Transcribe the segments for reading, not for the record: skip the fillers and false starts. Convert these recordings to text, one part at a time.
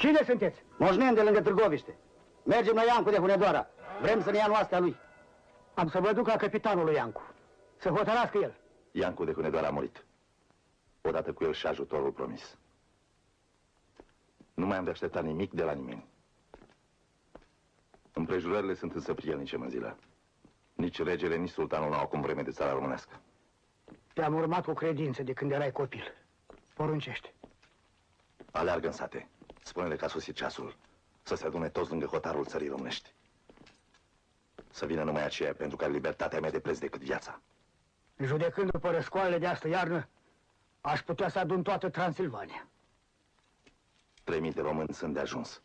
Cine sunteți? Moșneni de lângă Târgoviște. Mergem la Iancu de Hunedoara. Vrem să ne ia noastră lui. Am să vă duc la capitanul lui Iancu. Să hotărască el. Iancu de Hunedoara a murit. Odată cu el și ajutorul promis. Nu mai am de așteptat nimic de la nimeni. Împrejurările sunt însă prielnice, Mânzila. Nici regele, nici sultanul n-au acum vreme de țara românească. Te-am urmat cu credință de când erai copil. Poruncește. Aleargă în sate. Spune-le că a sosit ceasul să se adune toți lângă hotarul țării românești. Să vină numai aceea pentru că libertatea mea de preț decât viața. Judecând după răscoalele de astă iarnă, aș putea să adun toată Transilvania. 3000 de români sunt de ajuns.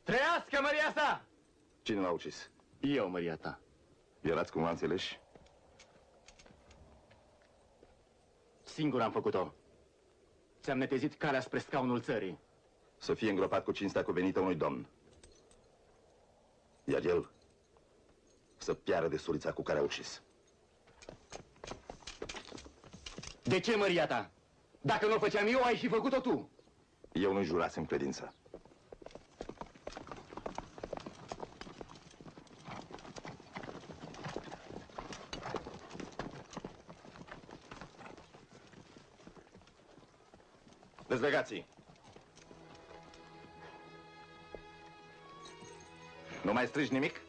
Trăiască, măria sa! Cine l-a ucis? Eu, măria ta. Erați cumva înțeleși? Singur am făcut-o. Ți-am netezit calea spre scaunul țării. Să fie îngropat cu cinstea cuvenită unui domn. Iar el să piară de surița cu care a ucis. De ce, măria ta? Dacă nu o făceam eu, ai și făcut-o tu. Eu nu jurasem credință. Dezlegații! Nu mai strigi nimic?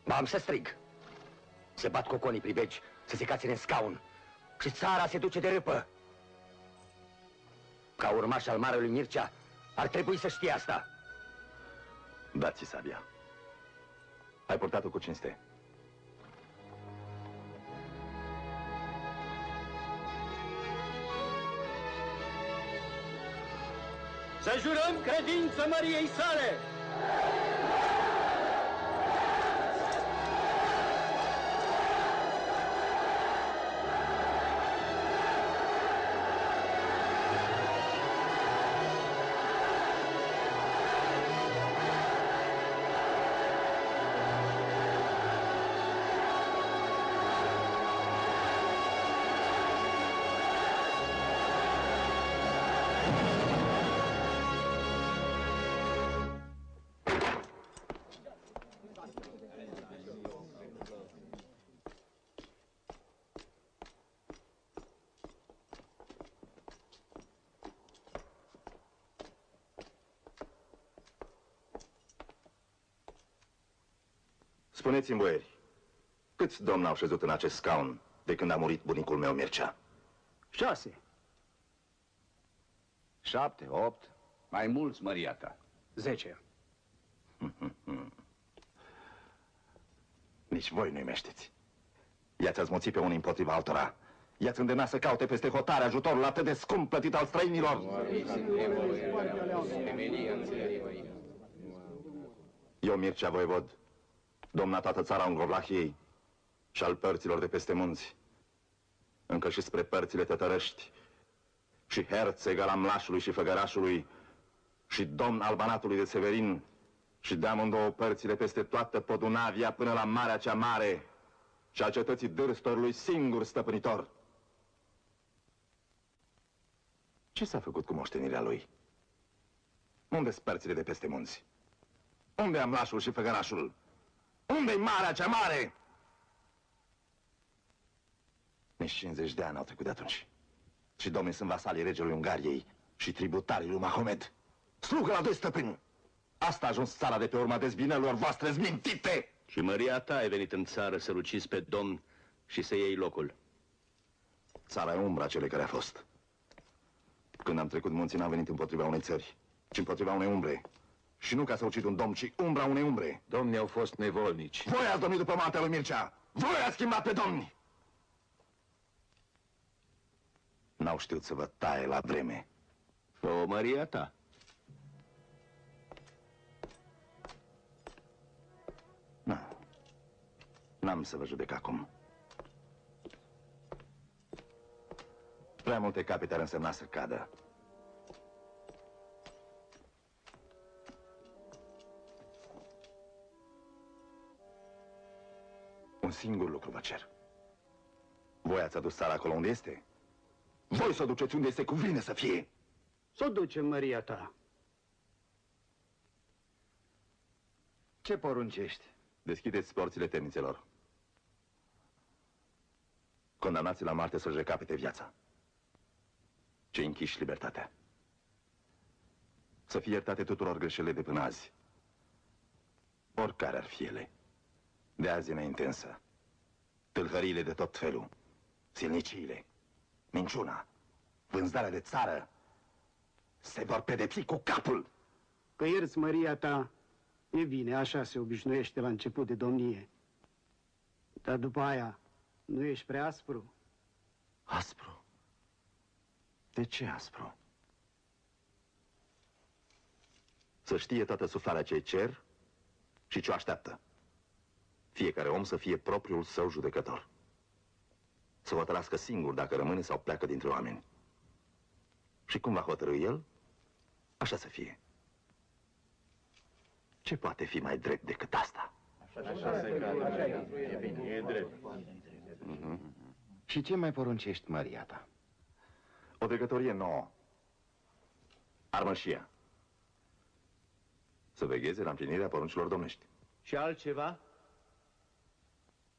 Am să strig. Se bat coconii pribegi să se caține în scaun și țara se duce de râpă. Ca urmaș al marelui Mircea, ar trebui să știe asta. Dați-i sabia. Ai purtat-o cu cinste. Să jurăm credință Măriei sale! Spuneți-mi, boieri, câți domni au șezut în acest scaun de când a murit bunicul meu Mircea? 6. 7, 8, mai mulți, măria ta. 10. Nici voi nu-i meșteți. I-ați azmoțit pe unii împotriva altora. I-ați îndemnat să caute peste hotare ajutorul atât de scump plătit al străinilor. Eu, Mircea Voievod, domna toată țara Ungrovlahiei și al părților de peste munți, încă și spre părțile tătărăști, și herțeg al Amlașului și Făgărașului, și domn al Banatului de Severin, și de amândouă părțile peste toată Podunavia până la Marea cea Mare, și a cetății Dârstorului singur stăpânitor. Ce s-a făcut cu moștenirea lui? Unde-s părțile de peste munți? Unde Amlașul și Făgărașul? Unde-i Marea cea Mare? Nici 50 de ani au trecut de atunci. Și domnii sunt vasalii regelui Ungariei și tributarii lui Mahomed. Slugă la doi stăpâni. Asta a ajuns țara de pe urma dezbinărilor voastre zmintite. Și măria ta ai venit în țară să-l ucizi pe domn și să iei locul. Țara e umbra celei care a fost. Când am trecut munții, n-am venit împotriva unei țări, ci împotriva unei umbre. Și nu ca să ucid un domn, ci umbra unei umbre. Domnii au fost nevolnici. Voi ați domnit după moartea lui Mircea. Voi ați schimbat pe domni. N-au știut să vă taie la vreme. O măria ta. N-am să vă judec acum. Prea multe capete ar însemna să cadă. Un singur lucru vă cer. Voi ați adus țara acolo unde este? Voi să o duceți unde este cuvine să fie. S-o ducem, măria ta. Ce poruncești? Deschideți porțile temnițelor. Condamnați la moarte să-și recapete viața. Cei închiși libertatea. Să fie iertate tuturor greșelile de până azi. Oricare ar fi ele. De azi înainte însă. Tâlhăriile de tot felul. Silniciile. Minciuna. Vânzarea de țară. Se vor pedepsi cu capul. Că ierți, măria ta, e bine, așa se obișnuiește la început de domnie. Dar după aia, nu ești prea aspru? Aspru? De ce aspru? Să știe toată suflarea ce-i cer și ce o așteaptă. Fiecare om să fie propriul său judecător. Să hotărască singur dacă rămâne sau pleacă dintre oameni. Și cum va hotărâi el, așa să fie. Ce poate fi mai drept decât asta? E drept. Și ce mai poruncești, măria ta? O dregătorie nouă. Armășia. Să vegheze la împlinirea poruncilor domnești. Și altceva?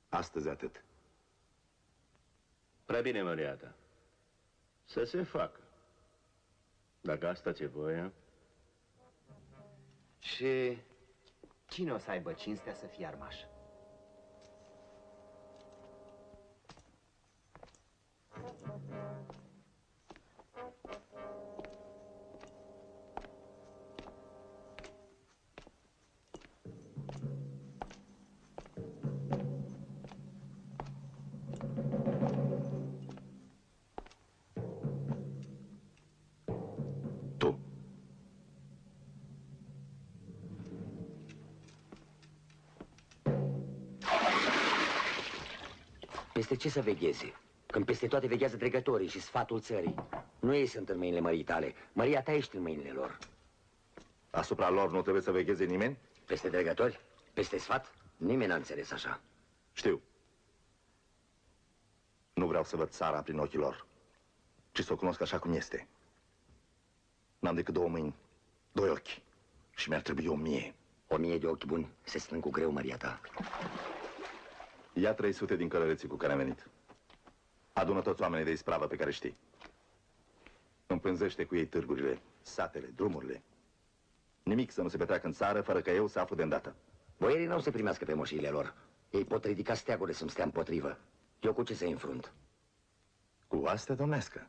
Astăzi atât. Prea bine, măria ta. Să se facă. Dacă asta ți-e voia. Și cine o să aibă cinstea să fie armaș? Tu. Peste ce să vegheze? Când peste toate veghează dregătorii și sfatul țării. Nu ei sunt în mâinile mării tale. Măria ta ești în mâinile lor. Asupra lor nu trebuie să vegheze nimeni? Peste dregători? Peste sfat? Nimeni n-a înțeles așa. Știu. Nu vreau să văd țara prin ochii lor, ci să o cunosc așa cum este. N-am decât 2 mâini, 2 ochi și mi-ar trebui 1000. 1000 de ochi buni se strâng cu greu, măria ta. Ia 300 din călăreții cu care am venit. Adună toți oamenii de ispravă pe care știi. Împânzește cu ei târgurile, satele, drumurile. Nimic să nu se petreacă în țară fără că eu să aflu de îndată. Boierii nu o să primească pe moșiile lor. Ei pot ridica steagurile să-mi stea împotrivă. Eu cu ce să-i înfrunt? Cu oastea domnească.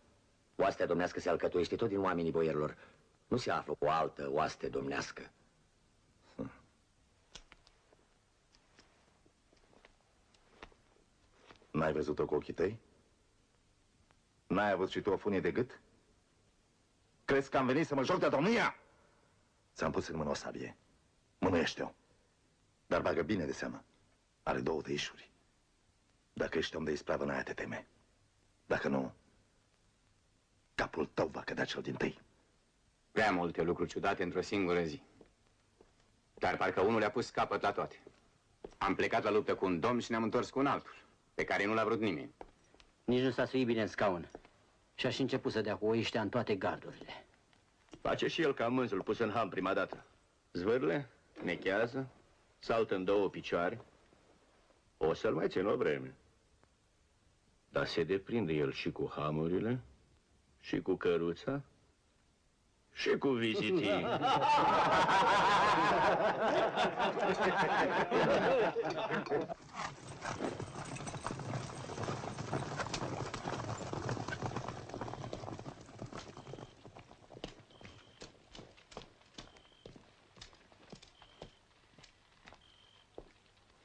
Oastea domnească se alcătuiește tot din oamenii boierilor. Nu se află o altă oaste domnească. N-ai văzut-o cu ochii tăi? N-ai avut și tu o funie de gât? Crezi că am venit să mă joc de domnia? Ți-am pus în mână o sabie. Mânuiește-o. Dar bagă bine de seamă. Are 2 tăișuri. Dacă ești om de ispravă, n-ai a te teme. Dacă nu, capul tău va cădea cel dintâi. Prea multe lucruri ciudate într-o singură zi. Dar parcă unul le-a pus capăt la toate. Am plecat la luptă cu un domn și ne-am întors cu un altul, pe care nu l-a vrut nimeni. Nici nu s-a suit bine în scaun. Și-a și început să dea cu oiștea în toate gardurile. Face și el ca mânzul pus în ham prima dată. Zvârle, nechează, saltă în 2 picioare. O să-l mai țin o vreme. Dar se deprinde el și cu hamurile, și cu căruța, și cu vizitii.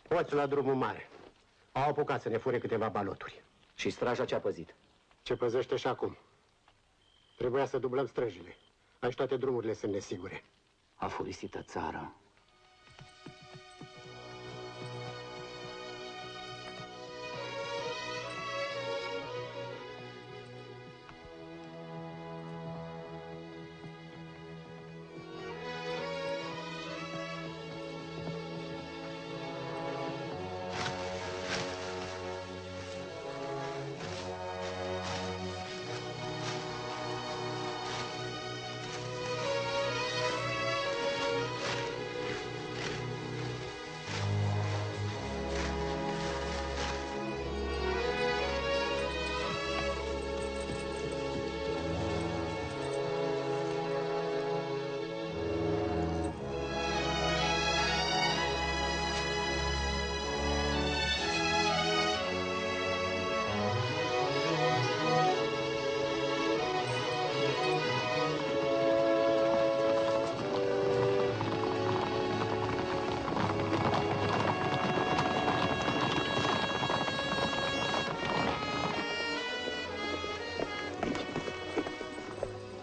Poți la drumul mare. Au apucat să ne fure câteva baloturi. Și straja ce-a păzit? Ce păzește și acum. Trebuia să dublăm străjile. Aici toate drumurile sunt nesigure. A furisită țara.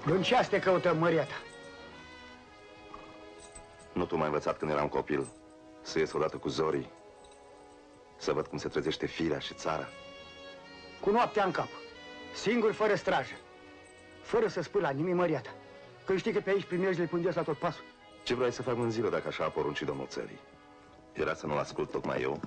În ce te căutăm, măria ta? Nu tu m-ai învățat când eram copil să ies odată cu zorii, să văd cum se trezește firea și țara? Cu noaptea în cap. Singur, fără strajă. Fără să spui la nimic, măria ta. Că știi că pe aici primejile pândesc la tot pasul. Ce vrei să fac în zilă dacă așa a poruncit domnul țării? Era să nu-l ascult tocmai eu?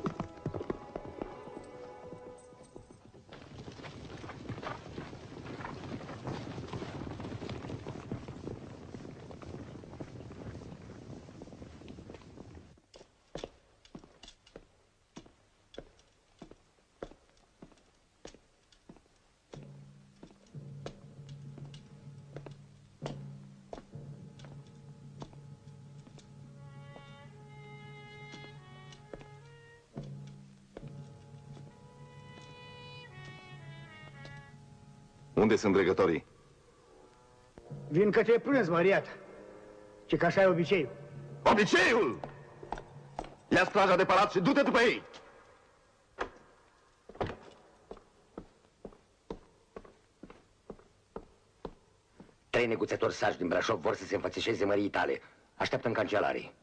Unde sunt dregătorii? Vin către prânz, Măriata. Ce că așa e obiceiul. Obiceiul! Ia straja de palat și du-te după ei! Trei neguțători sași din Brașov vor să se înfățișeze măriei tale. Așteaptă în cancelarii.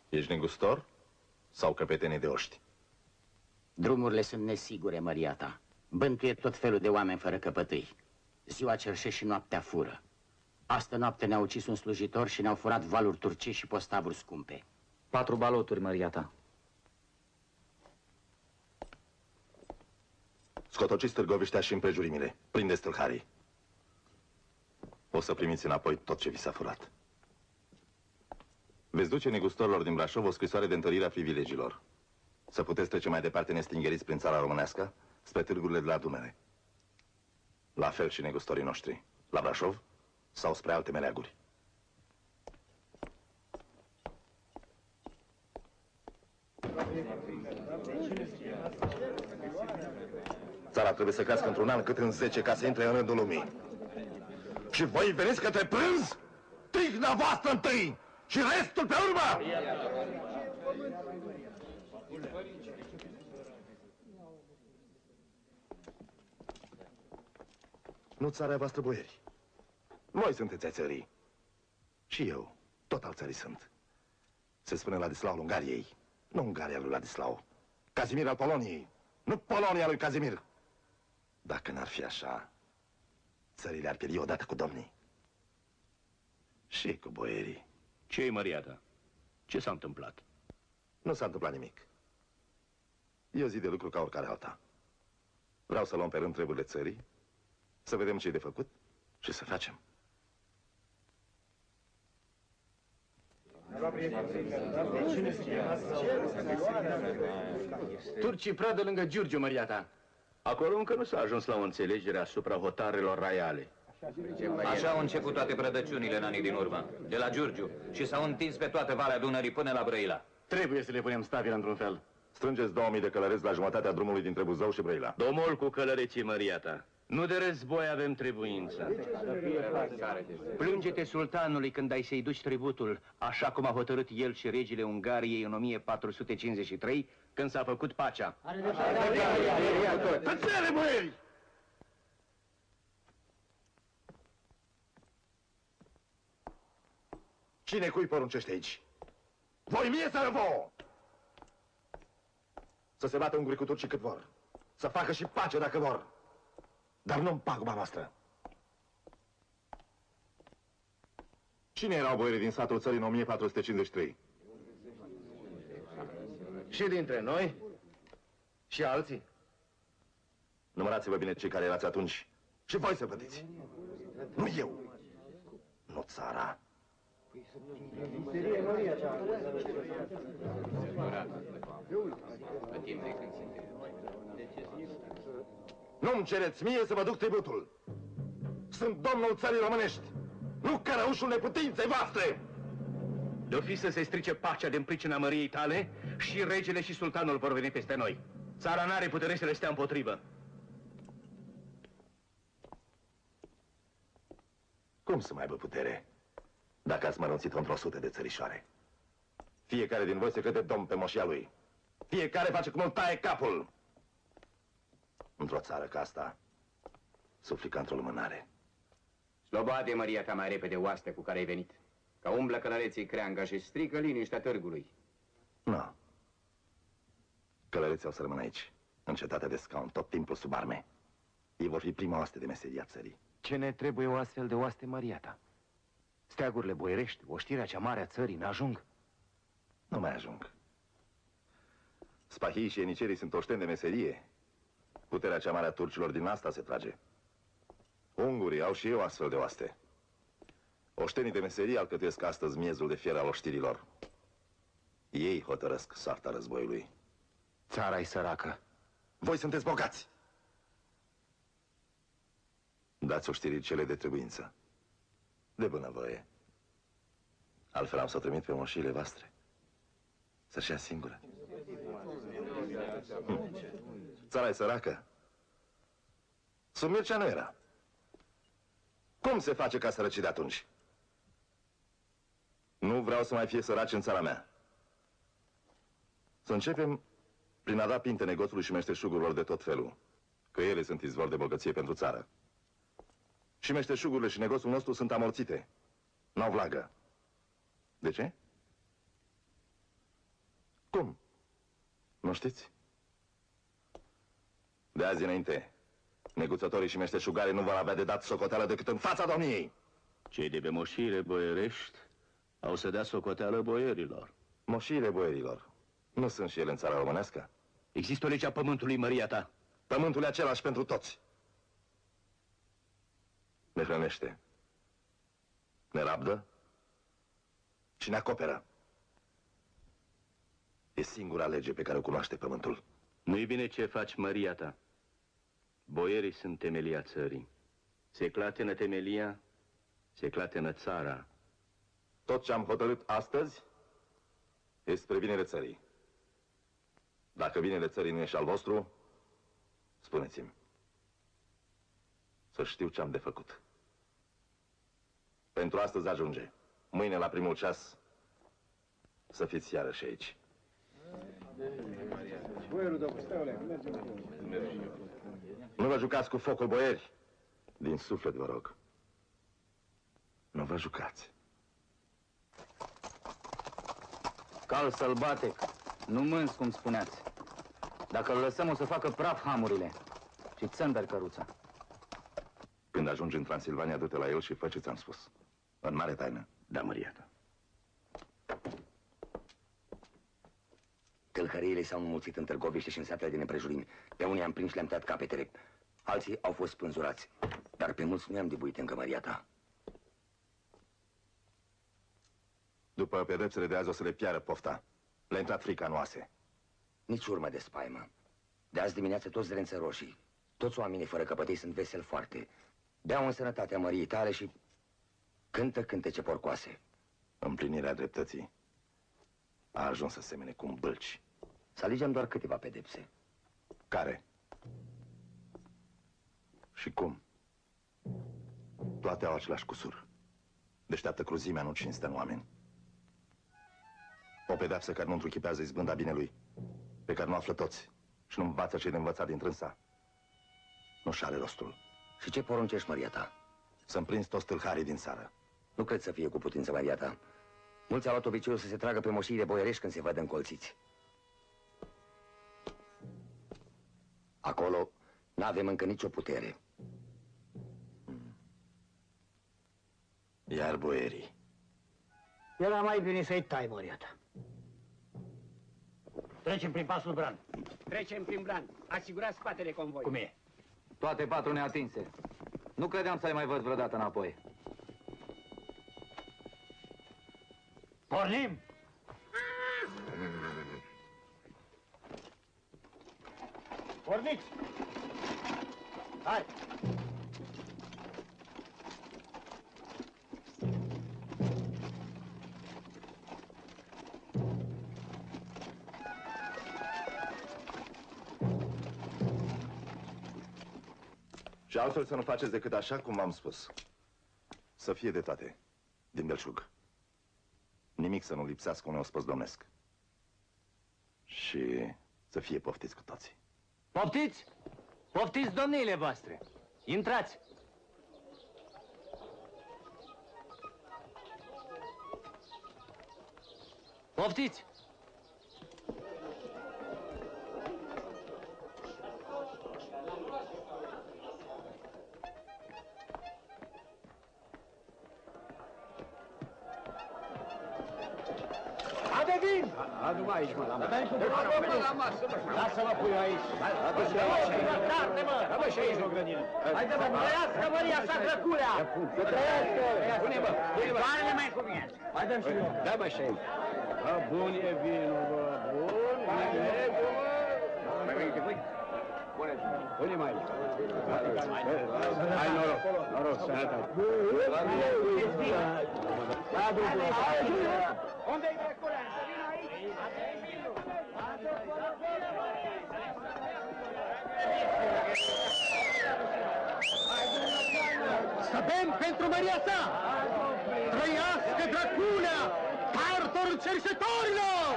Ești negustor sau căpetenie de oști? Drumurile sunt nesigure, măria ta. Bântuie tot felul de oameni fără căpătâi. Ziua cerșește și noaptea fură. Astă noapte ne-au ucis un slujitor și ne-au furat valuri turcești și postavuri scumpe. 4 baloturi, măria ta. Scotociți Târgoviștea și împrejurimile. Prindeți tâlharii. O să primiți înapoi tot ce vi s-a furat. Veți duce negustorilor din Brașov o scrisoare de întărire a privilegiilor. Să puteți trece mai departe nestingeriți prin țara românească, spre târgurile de la Dumere. La fel și negustorii noștri, la Brașov sau spre alte meleaguri. Țara trebuie să crească într-un an cât în 10 ca să intre în rândul lumii. Și voi veniți către prânz? Tihna voastră întâi și restul pe urmă! Nu țara voastră, boieri. Voi sunteți ai țării. Și eu, tot al țării sunt. Se spune Ladislau Ungariei, nu Ungaria lui Ladislau. Cazimir al Poloniei, nu Polonia lui Cazimir. Dacă n-ar fi așa, țările ar pieri odată cu domnii. Și cu boierii. Ce-i, măria ta? Ce s-a întâmplat? Nu s-a întâmplat nimic. E o zi de lucru ca oricare alta. Vreau să luăm pe rând treburile țării, să vedem ce e de făcut și să facem. Turcii pradă lângă Giurgiu, măria ta. Acolo încă nu s-a ajuns la o înțelegere asupra hotarelor raiale. Așa au început toate prădăciunile în anii din urmă, de la Giurgiu, și s-au întins pe toată Valea Dunării până la Brăila. Trebuie să le punem stabila într-un fel. Strângeți 2000 de călăreți la jumătatea drumului dintre Buzău și Brăila. Domol cu călăreții, măria ta. Nu de război avem trebuință. Plânge-te sultanului când ai să-i duci tributul, așa cum a hotărât el și regele Ungariei în 1453, când s-a făcut pacea. Tăcere, boieri! Cine cui poruncește aici? Voi mie sau vouă? Să se bată ungurii cu turcii cât vor. Să facă și pace dacă vor. Dar nu-mi paguba noastră. Cine erau boierii din satul țării în 1453? Și dintre noi și alții. Numărați-vă bine cei care erați atunci și voi să plătiți. Nu eu, nu țara. Nu-mi cereți mie să vă duc tributul. Sunt domnul țării românești, nu cărăușul neputinței voastre. De-o fi să se strice pacea din pricina măriei tale, și regele și sultanul vor veni peste noi. Țara n-are putere să le stea împotrivă. Cum să mai aibă putere dacă ați mărunțit într-o 100 de țărișoare? Fiecare din voi se crede domn pe moșia lui. Fiecare face cum îl taie capul. Într-o țară ca asta, sufli ca într-o lumânare. Slobade, măria ta, mai repede oaste cu care ai venit. Că umblă călăreții creanga și strică liniștea târgului. Nu. Călăreții au să rămână aici, în cetatea de scaun, tot timpul sub arme. Ei vor fi prima oaste de meseria țării. Ce ne trebuie o astfel de oaste, măria ta? Steagurile boierești, oștirea cea mare a țării, n-ajung? Nu mai ajung. Spahii și enicerii sunt oșteni de meserie. Puterea cea mare a turcilor din asta se trage. Ungurii au și eu astfel de oaste. Oștenii de meserie alcătuiesc astăzi miezul de fier al oștirilor. Ei hotărăsc soarta războiului. Țara e săracă. Voi sunteți bogați. Dați oștirii cele de trebuință. De bunăvoie. Altfel am să o trimit pe moșiile voastre. Să-și ia singură. Țara e săracă. Sub Mircea nu era. Cum se face ca sărăcii de atunci? Nu vreau să mai fie săraci în țara mea. Să începem prin a da pinte negoțului și meșteșugurilor de tot felul, că ele sunt izvor de bogăție pentru țară. Și meșteșugurile și negoțul nostru sunt amorțite. N-au vlagă. De ce? Cum? Nu știți? De azi înainte, neguțătorii și meșteșugarii nu vor avea de dat socoteală decât în fața domniei. Cei de pe moșiile boierești au să dea socoteală boierilor. Moșiile boierilor nu sunt și ele în țara românească? Există o lege a pământului, măria ta. Pământul e același pentru toți. Ne hrănește, ne rabdă și ne acoperă. E singura lege pe care o cunoaște pământul. Nu-i bine ce faci, măria ta. Boierii sunt temelia țării. Se clatină temelia, se clatină țara. Tot ce am hotărât astăzi e spre binele țării. Dacă binele țării nu e și al vostru, spuneți-mi. Să știu ce am de făcut. Pentru astăzi ajunge. Mâine, la primul ceas, să fiți iarăși aici. Nu vă jucați cu focul, boieri. Din suflet, vă rog. Nu vă jucați. Cal sălbatec, nu mâns, cum spuneați. Dacă îl lăsăm, o să facă praf hamurile. Și țândări căruța. Când ajungi în Transilvania, du-te la el și fă ce ți-am spus. În mare taină. Da, măria ta. Tâlhăriile s-au înmulțit în Târgoviște și în satele din împrejurimi. Pe unii am prins și le-am tăiat capetele. Alții au fost spânzurați. Dar pe mulți nu i-am dibuit încă, măria ta. După pedepsele de azi o să le piară pofta. Le-a intrat frica în oase. Nici urmă de spaimă. De azi dimineață toți zrență roșii. Toți oamenii fără căpătăi sunt veseli foarte. Beau în sănătatea măriei tale și cântă cântece porcoase. Împlinirea dreptății a ajuns să semene cu un bâlci. Să alegem doar câteva pedepse. Care? Și cum? Toate au același cusur. Deșteaptă cruzimea, nu cinstă în oameni. O pedeapsă care nu întruchipează izbânda binelui, pe care nu află toți și nu învață ce de învățat din trânsa. Nu-și are rostul. Și ce poruncești, măria ta? Să-mi prins toți tâlharii din țară. Nu cred să fie cu putință, măria ta. Mulți au luat obiceiul să se tragă pe moșiile boierești când se văd încolțiți. Acolo n-avem încă nicio putere. Iar boierii. Era mai bine să-i tai, măria ta. Trecem prin pasul Bran. Trecem prin Bran. Asigurați spatele convoi. Cum e? Toate 4 neatinse. Nu credeam să-i mai văd vreodată înapoi. Pornim! Porniți! Hai! Și altfel să nu faceți decât așa cum v-am spus. Să fie de toate, din belșug. Nimic să nu lipsească unui ospăț domnesc. Și să fie poftiți cu toții. Poftiți? Poftiți domniile voastre! Intrați! Poftiți! Ade vin! Adu-mă aici, mă, la masă. Lasă-mă, puiul aici! Dă-mă și aici o grădină. Haide, mă, trăiască, măria sa, crăculea! Să trăiască! Pune-mă! Doarele mai cu mine! Hai, dă-mi și eu. Dă-mă și aici. Bun e vinul, bă, bun. Mai veniți voi? Unde mai? Hai, noroc, noroc, sănătate. Unde-i Dreculea? Să vină aici! Stăpân pentru măria sa! Trăiască Draculea, martorul cerșetorilor!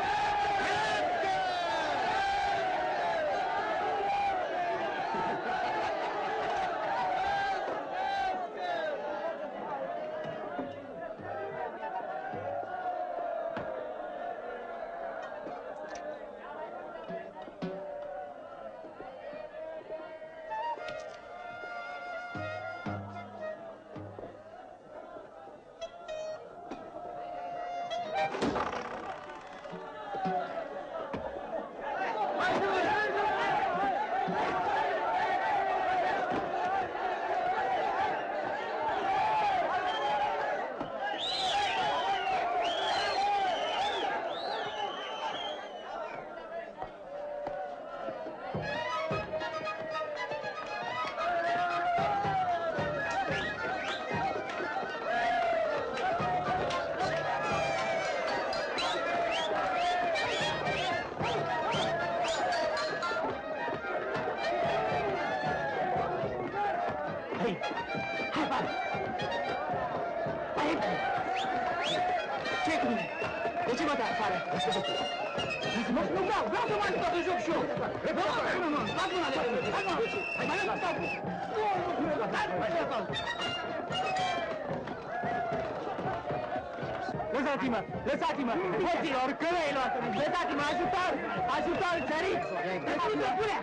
Lăsați-mă! Lăsați-mă! Hoților, călăilor! Lăsați-mă! Ajutor! Ajutor, țăriți! Lăsați-mă, pulea!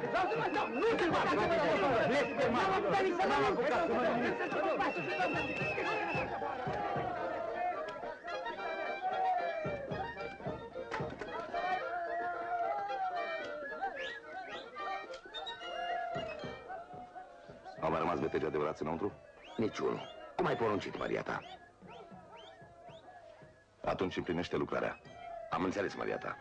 Nu te fac! N-am apucat nici să n-am apucat! Au mai rămas betegi adevărați înăuntru? Niciunul. Cum ai poruncit, Maria ta? Atunci împlinește lucrarea. Am înțeles, Maria ta.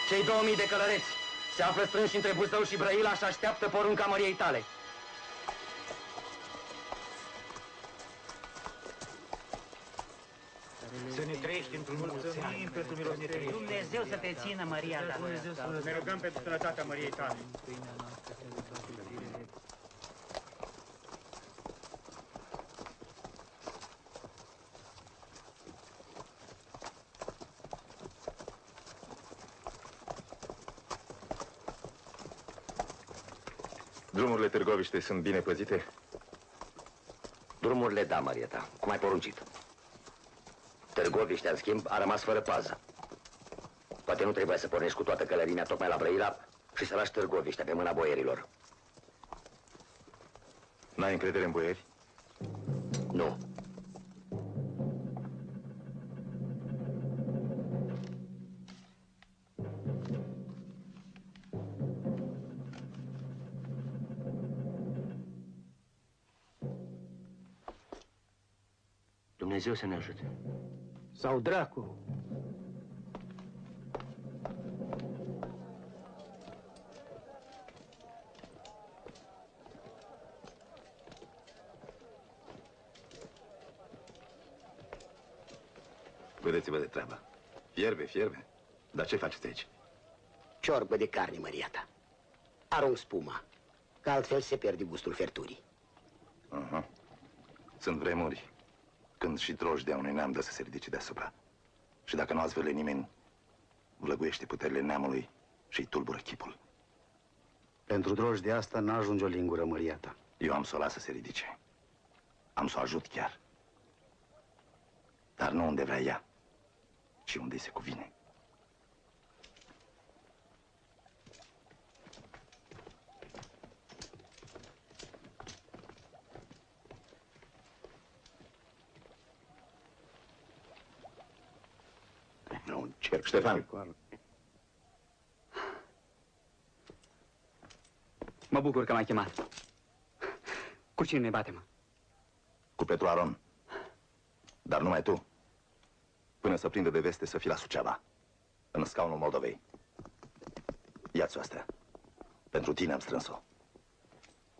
Cei 2000 de călăreți se află strânși între Buzău și Brăila și așteaptă porunca măriei tale. Să ne trăiești într-un mulțumim pentru milostivire. Dumnezeu să te țină, Maria ta. Ne rugăm pentru sănătatea Măriei tale. Drumurile Târgoviște sunt bine păzite? Drumurile, da, Maria ta. Cum ai poruncit. Târgoviștea, în schimb, a rămas fără pază. Poate nu trebuia să pornești cu toată călărimea tocmai la Brăila și să lași Târgoviștea pe mâna boierilor. N-ai încredere în boieri? Nu. Dumnezeu să ne ajute. Sau dracu. Vedeți-vă de treabă. Fierbe, fierbe. Dar ce faceți aici? Ciorbă de carne, măria ta. Arunc spuma, că altfel se pierde gustul ferturii. Sunt vremuri când și drojdea unui neam dă să se ridice deasupra. Și dacă nu azvârle nimeni, vlăguiește puterile neamului și-i tulbură chipul. Pentru drojdea asta n-ajunge o lingură, măria ta. Eu am să o las să se ridice. Am să o ajut chiar. Dar nu unde vrea ea, ci unde se cuvine. Ștefan. Mă bucur că m-ai chemat. Cu cine ne batem? Cu Petru Aron. Dar numai tu. Până să prindă de veste să fii la Suceava, în scaunul Moldovei. Ia-ți-o astea. Pentru tine am strâns-o.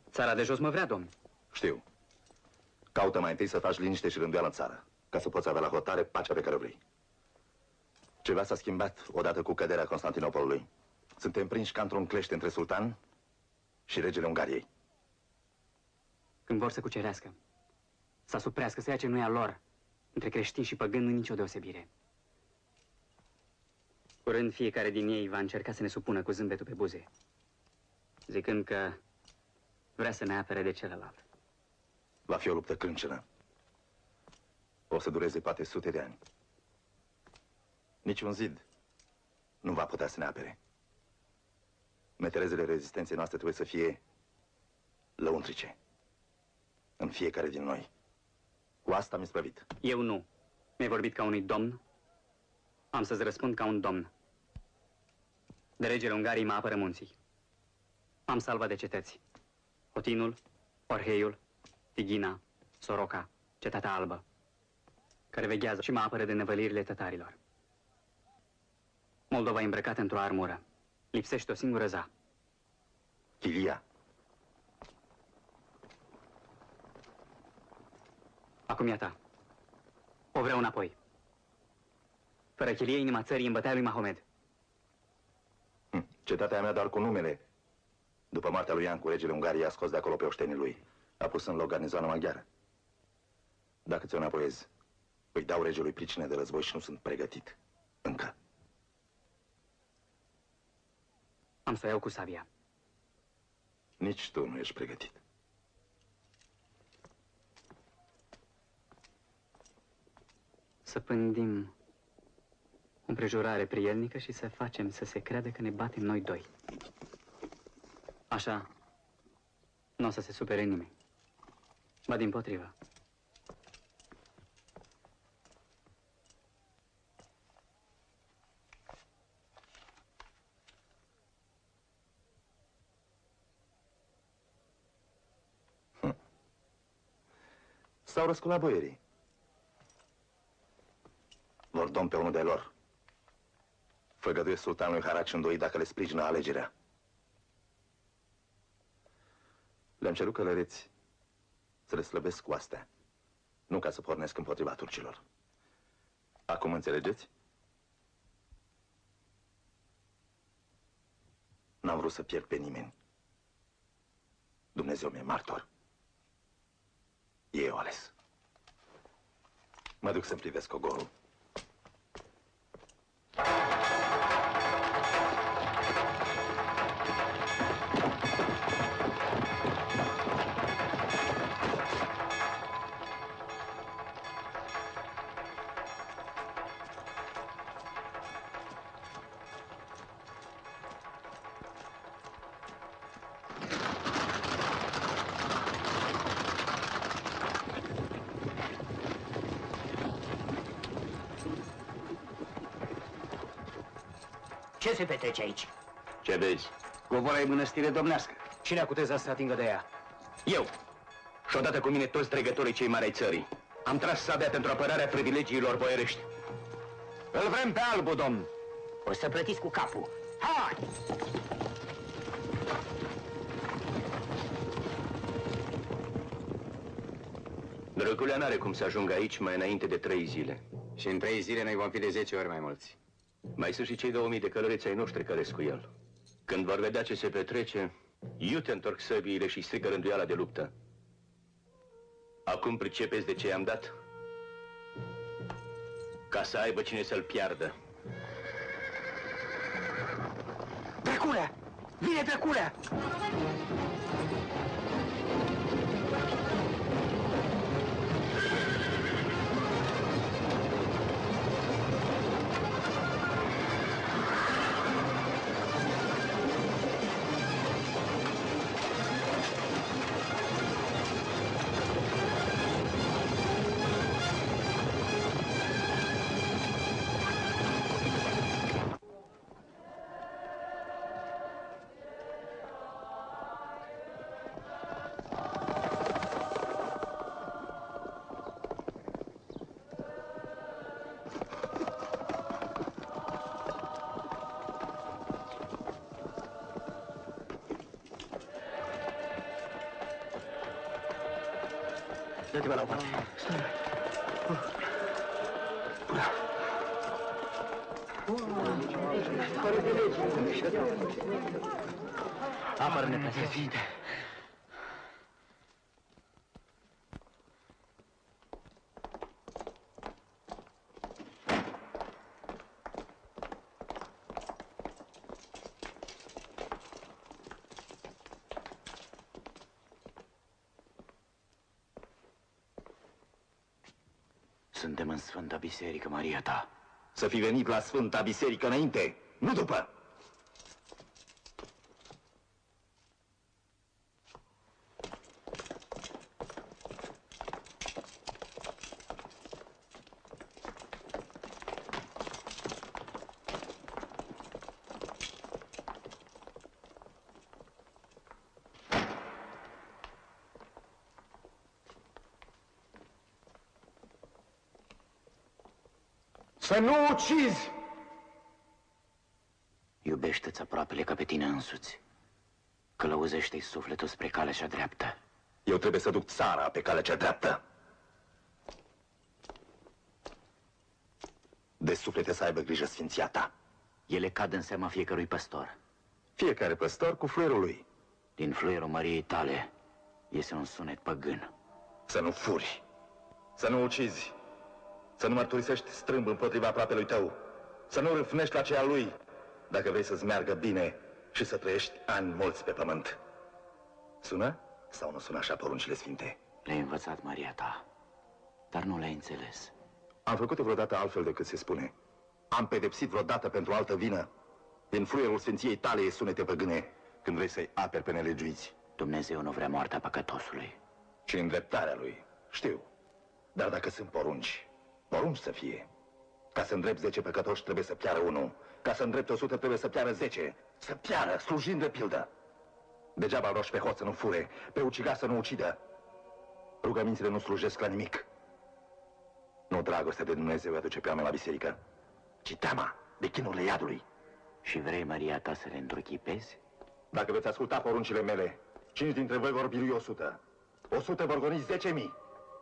Țara de jos mă vrea, domn. Știu. Caută mai întâi să faci liniște și rânduială în țară, ca să poți avea la hotare pacea pe care o vrei. Ceva s-a schimbat odată cu căderea Constantinopolului. Suntem prinși ca într-un clește între sultan și regele Ungariei. Când vor să cucerească, să asuprească, să ia ce nu e a lor, între creștini și păgâni nu nicio deosebire. Curând fiecare din ei va încerca să ne supună cu zâmbetul pe buze, zicând că vrea să ne apere de celălalt. Va fi o luptă crâncenă. O să dureze poate sute de ani. Niciun zid nu va putea să ne apere. Meterezele rezistenței noastre trebuie să fie lăuntrice. În fiecare din noi. Cu asta am isprăvit. Eu nu. Mi-ai vorbit ca unui domn. Am să-ți răspund ca un domn. De regele Ungariei mă apără munții. Am salva de cetăți. Hotinul, Orheiul, Tighina, Soroca, Cetatea Albă, care veghează și mă apără de năvălirile tătarilor. Moldova e îmbrăcată într-o armură. Lipsește o singură za. Chilia. Acum e a ta. O vreau înapoi. Fără chilie, inima țării în bătaia lui Mahomed. Cetatea mea doar cu numele. După moartea lui Iancu, regele Ungariei a scos de acolo pe oștenii lui. A pus în loc garnizoana maghiară. Dacă ți-o înapoiez, îi dau regelui pricine de război și nu sunt pregătit. Încă. Am să o iau cu sabia. Nici tu nu ești pregătit. Să pândim o împrejurare prielnică și să facem să se creadă că ne batem noi doi. Așa, nu o să se supere nimeni. Ba dimpotrivă. S-au răsculat boierii. Vor domn pe unul de lor. Făgăduie sultanului Haraci îndoi dacă le sprijină alegerea. Le-am cerut călăreți să le slăbesc cu astea, nu ca să pornesc împotriva turcilor. Acum înțelegeți? N-am vrut să pierd pe nimeni. Dumnezeu mi-e martor. Ei au ales. Mă duc să-mi privesc ogorul. Ce se petrece aici? Ce vezi? Govora e mănăstire domnească. Cine a cutezat să atingă de ea? Eu. Și odată cu mine toți dregătorii cei mari ai țării. Am tras sabia pentru apărarea privilegiilor boierești. Îl vrem pe Albu, domn. O să plătiți cu capul. Hai! Drăgulea n-are cum să ajungă aici mai înainte de 3 zile. Și în 3 zile noi vom fi de 10 ori mai mulți. Mai sunt și cei 2000 de călăreți ai noștri care cu el. Când vor vedea ce se petrece, iute întorc săbiile și strică rânduiala de luptă. Acum pricepeți de ce i-am dat? Ca să aibă cine să-l piardă. Drăculea! Vine Drăculea! Dă-te-mă la o parte. Stai. Apără-ne, preasfințite. Suntem în Sfânta Biserică, Maria ta. Să fi venit la Sfânta Biserică înainte, nu după. Să nu ucizi! Iubește-ți aproapele ca pe tine însuți. Călăuzește-i sufletul spre calea cea dreaptă. Eu trebuie să duc țara pe calea cea dreaptă. De suflete să aibă grijă sfinția ta. Ele cad în seama fiecărui păstor. Fiecare păstor cu fluierul lui. Din fluierul Măriei tale iese un sunet păgân. Să nu furi, să nu ucizi, să nu mărturisești strâmb împotriva aproapelui tău, să nu râfnești la ceea lui, dacă vrei să-ți meargă bine și să trăiești ani mulți pe pământ. Sună sau nu sună așa poruncile sfinte? Le-ai învățat, Maria ta, dar nu le-ai înțeles. Am făcut-o vreodată altfel decât se spune. Am pedepsit vreodată pentru altă vină. Din fluierul sfinției tale e sunete păgâne când vrei să-i aperi pe nelegiuiți. Dumnezeu nu vrea moartea păcătosului. Ci îndreptarea lui, știu. Dar dacă sunt porunci, porunci să fie. Ca să îndrept 10 păcătoși trebuie să piară unul. Ca să îndrept 100 trebuie să piară 10. Să piară, slujind de pildă. Degeaba roși pe hoț să nu fure, pe ucigaș să nu ucidă. Rugămințile nu slujesc la nimic. Nu dragostea de Dumnezeu îi aduce pe oameni la biserică, ci teama de chinurile iadului. Și vrei, Maria ta, să le întruchipezi? Dacă veți asculta poruncile mele, 5 dintre voi vor birui 100. 100 vor goni 10.000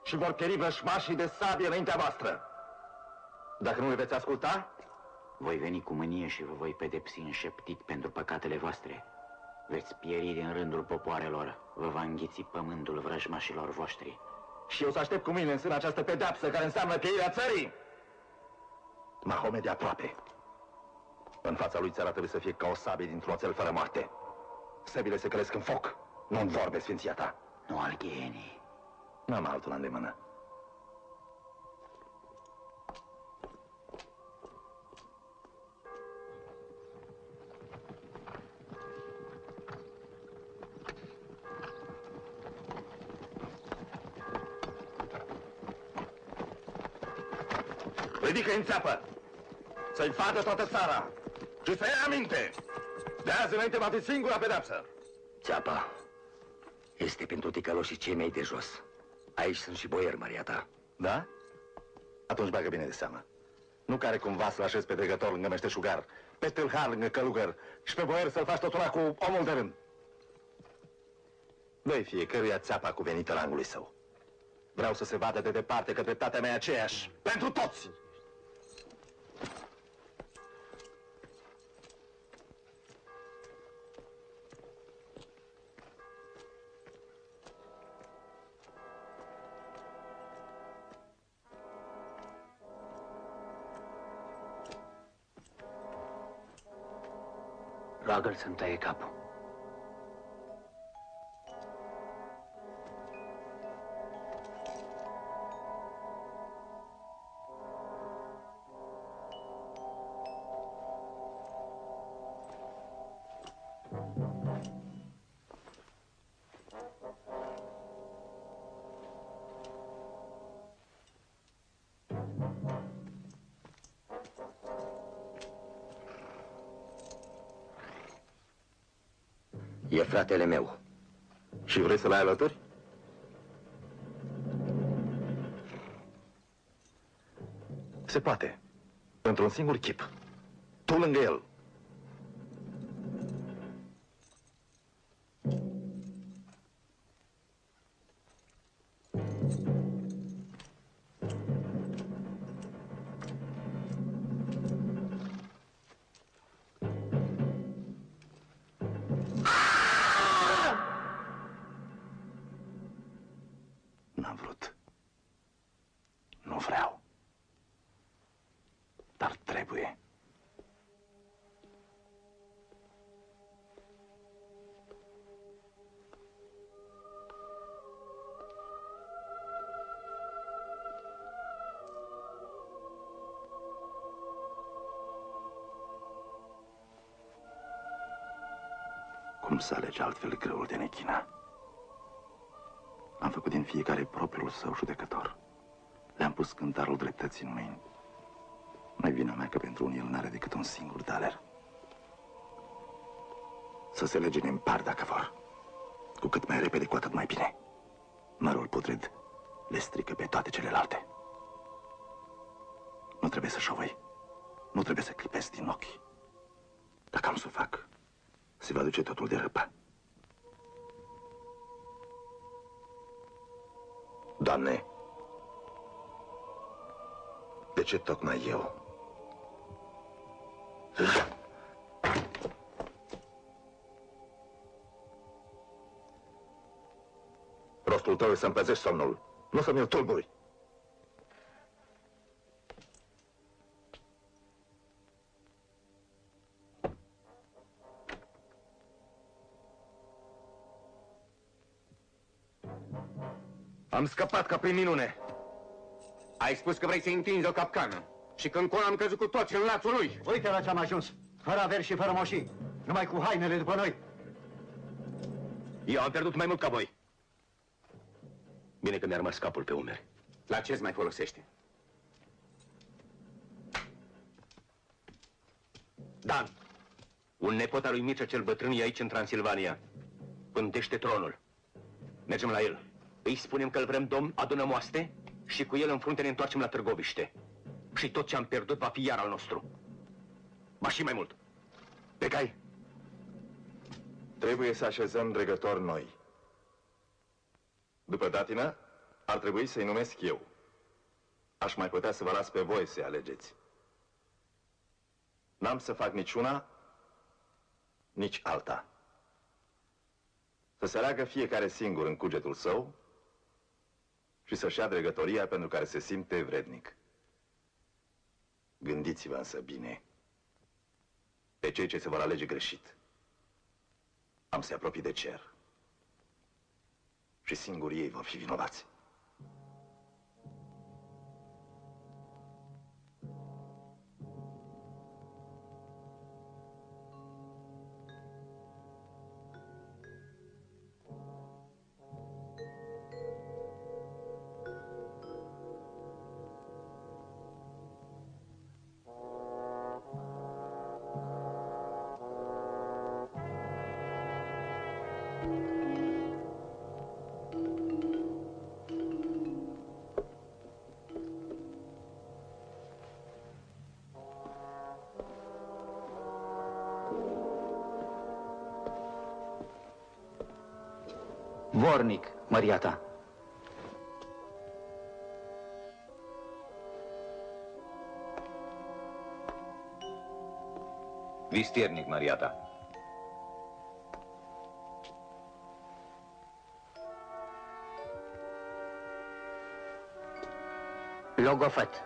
și vor pieri vrășmașii de sabie înaintea voastră. Dacă nu le veți asculta, voi veni cu mânie și vă voi pedepsi înșeptit pentru păcatele voastre. Veți pieri din rândul popoarelor, vă va înghiți pământul vrăjmașilor voștri. Și eu să aștept cu mine în sân această pedeapsă care înseamnă pieirea țării. Mahome de aproape. În fața lui țara trebuie să fie ca o sabie dintr-un oțel fără moarte. Săbile se călesc în foc, nu în vorbe, sfinția ta. Nu al ghienii. N-am altul la îndemână. Ridică-i în țeapă, să-i vadă toată țara și să ia aminte. De azi înainte va fi singura pedeapsă. Țeapa este pentru ticăloșii cei mei de jos. Aici sunt și boieri, Maria ta. Da? Atunci bagă bine de seamă. Nu care cumva să-l așezi pe dregător lângă meșteșugar, pe tâlhar lângă călugăr și pe boier să-l faci totul cu omul de rând. Dă-i fiecăruia țeapa cuvenită la angului său. Vreau să se vadă de departe că dreptatea mea e aceeași pentru toți. Roagă-l să-mi taie capul. E fratele meu. Și vrei să-l ai alături? Se poate. Într-un singur chip. Tu lângă el. N-am vrut. Nu vreau. Dar trebuie. Cum să alege altfel greul de nechina? Am făcut din fiecare propriul său judecător. Le-am pus cântarul dreptății în mâini. Nu-i vina mea că pentru unii el n-are decât un singur daler. Să se lege în par dacă vor. Cu cât mai repede, cu atât mai bine. Mărul putred le strică pe toate celelalte. Nu trebuie să șovăi. Nu trebuie să clipesc din ochi. Dacă am să o fac, se va duce totul de răpă. Doamne, de ce tocmai eu? Rostul tău e să-mi păzești somnul, nu să mi-l tulburi. Am scăpat ca prin minune. Ai spus că vrei să întinzi o capcană. Și când colo am căzut cu toți în lațul lui. Uite la ce-am ajuns. Fără averi și fără moșii. Numai cu hainele după noi. Eu am pierdut mai mult ca voi. Bine că mi-a rămas capul pe umeri. La ce-ți mai folosește? Dan, un nepot al lui Mircea cel Bătrân e aici în Transilvania. Pântește tronul. Mergem la el. Îi spunem că îl vrem domn, adunăm oaste și cu el în frunte ne întoarcem la Târgoviște. Și tot ce am pierdut va fi iar al nostru. Ba și mai mult. Pe cai? Trebuie să așezăm dregători noi. După datină, ar trebui să-i numesc eu. Aș mai putea să vă las pe voi să alegeți. N-am să fac nici una, nici alta. Să se aleagă fiecare singur în cugetul său și să-și ia dregătoria pentru care se simte vrednic. Gândiți-vă însă bine pe cei ce se vor alege greșit. Am să-i apropii de cer și singuri ei vor fi vinovați. Vornic, măria ta. Vistiernic, măria ta. Logofăt.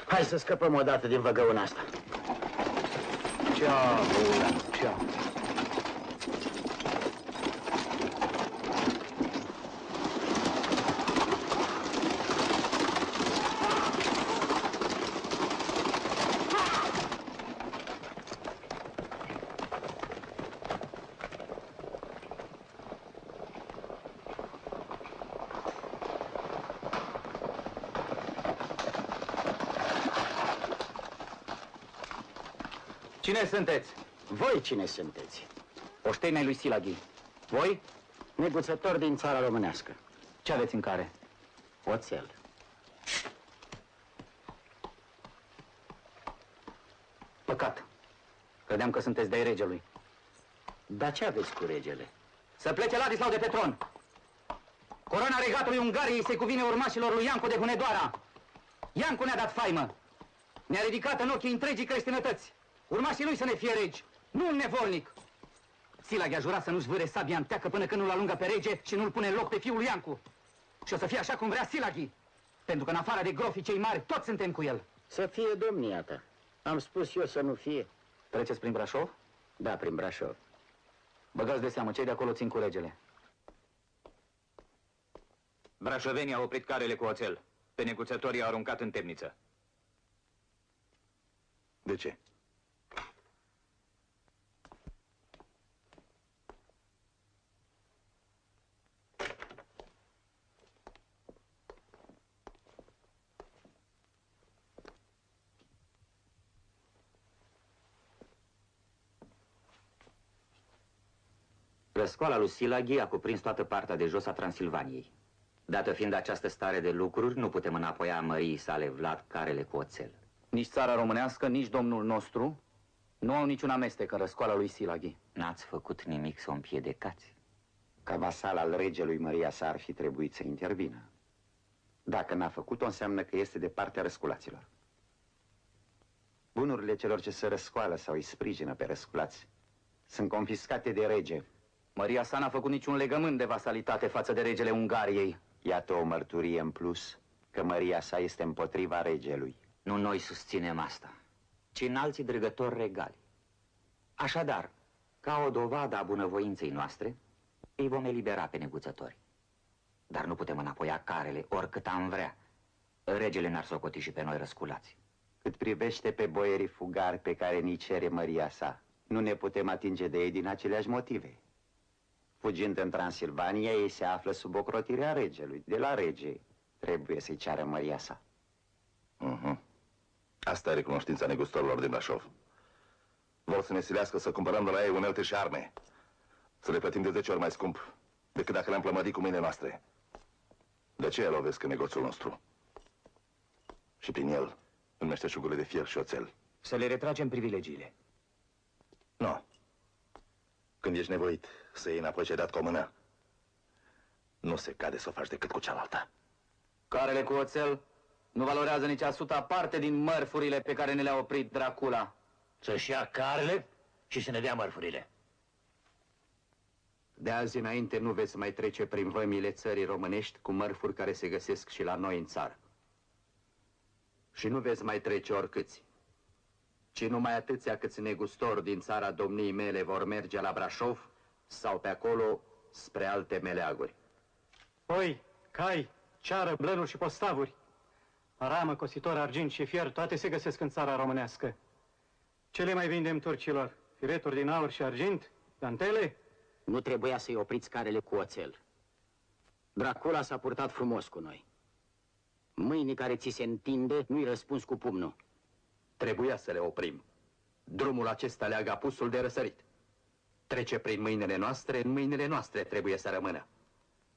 Hai să scăpăm odată din văgăuna asta. Ceau, ceau. Cine sunteți? Voi cine sunteți? Oștenii ai lui Silaghi. Voi? Neguțători din țara românească. Ce aveți în care? Oțel. Păcat. Credeam că sunteți de-ai regelui. Dar ce aveți cu regele? Să plece Ladislau de pe tron. Corona regatului Ungariei se cuvine urmașilor lui Iancu de Hunedoara. Iancu ne-a dat faimă. Ne-a ridicat în ochii întregii creștinătăți. Urmașii lui să ne fie regi, nu un nevolnic. Silaghi a jurat să nu-și vâre sabia în teacă până când nu-l alungă pe rege și nu-l pune în loc pe fiul lui Iancu. Și o să fie așa cum vrea Silaghi, pentru că în afară de grofii cei mari, toți suntem cu el. Să fie domnia ta. Am spus eu să nu fie. Treceți prin Brașov? Da, prin Brașov. Băgați de seamă, cei de acolo țin cu regele. Brașovenii au oprit carele cu oțel. Pe neguțătorii au aruncat în temniță. De ce? Răscoala lui Silaghi a cuprins toată partea de jos a Transilvaniei. Dată fiind această stare de lucruri, nu putem înapoia măriei sale Vlad carele cu oțel. Nici țara românească, nici domnul nostru nu au niciun amestec în răscoala lui Silaghi. N-ați făcut nimic să o împiedicați. Ca vasal al regelui, măria sa ar fi trebuit să intervină. Dacă n-a făcut-o, înseamnă că este de partea răsculaților. Bunurile celor ce se răscoală sau îi sprijină pe răsculați sunt confiscate de rege. Măria sa n-a făcut niciun legământ de vasalitate față de regele Ungariei. Iată o mărturie în plus că măria sa este împotriva regelui. Nu noi susținem asta, ci înalții dregători regali. Așadar, ca o dovadă a bunăvoinței noastre, îi vom elibera pe neguțători. Dar nu putem înapoia carele oricât am vrea. Regele ne-ar socoti și pe noi răsculați. Cât privește pe boierii fugari pe care ni cere măria sa, nu ne putem atinge de ei din aceleași motive. Fugind în Transilvania, ei se află sub ocrotirea regelui. De la rege trebuie să-i ceară măria sa. Asta e recunoștința negustorilor din Brașov. Vor să ne silească să cumpărăm de la ei unelte și arme. Să le plătim de 10 ori mai scump decât dacă le-am plămădit cu mâinile noastre. De ce lovesc în negoțul nostru? Și prin el, în meșteșugurile de fier și oțel. Să le retragem privilegiile. Nu. Când ești nevoit să iei înapoi ce ai dat cu o mână, nu se cade să o faci decât cu cealaltă. Carele cu oțel nu valorează nici 100 parte din mărfurile pe care ne le-a oprit Dracula. Să-și ia carele și să ne dea mărfurile. De azi înainte nu veți mai trece prin vămile țării românești cu mărfuri care se găsesc și la noi în țară. Și nu veți mai trece oricâți, ci numai atâția câți negustori din țara domniei mele vor merge la Brașov sau pe acolo spre alte meleaguri. Oi, cai, ceară, blănuri și postavuri, aramă, cositor, argint și fier, toate se găsesc în țara românească. Ce le mai vindem turcilor? Fireturi din aur și argint? Dantele? Nu trebuia să-i opriți carele cu oțel. Dracula s-a purtat frumos cu noi. Mâinii care ți se întinde, nu-i răspuns cu pumnul. Trebuia să le oprim. Drumul acesta leagă apusul de răsărit. Trece prin mâinile noastre, în mâinile noastre trebuie să rămână.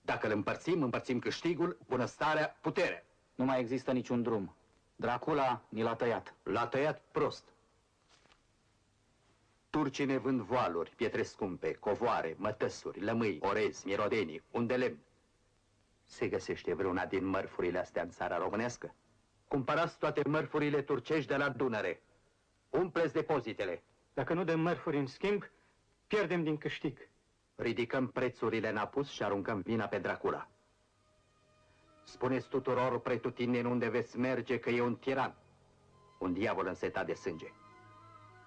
Dacă îl împărțim, împărțim câștigul, bunăstarea, puterea. Nu mai există niciun drum. Dracula ni l-a tăiat. L-a tăiat prost. Turcii ne vând voaluri, pietre scumpe, covoare, mătăsuri, lămâi, orezi, mirodenii, un de lemn. Se găsește vreuna din mărfurile astea în țara românească? Cumpărați toate mărfurile turcești de la Dunăre. Umpleți depozitele. Dacă nu dăm mărfuri în schimb, pierdem din câștig. Ridicăm prețurile în apus și aruncăm vina pe Dracula. Spuneți tuturor pretutindeni unde veți merge că e un tiran, un diavol însetat de sânge,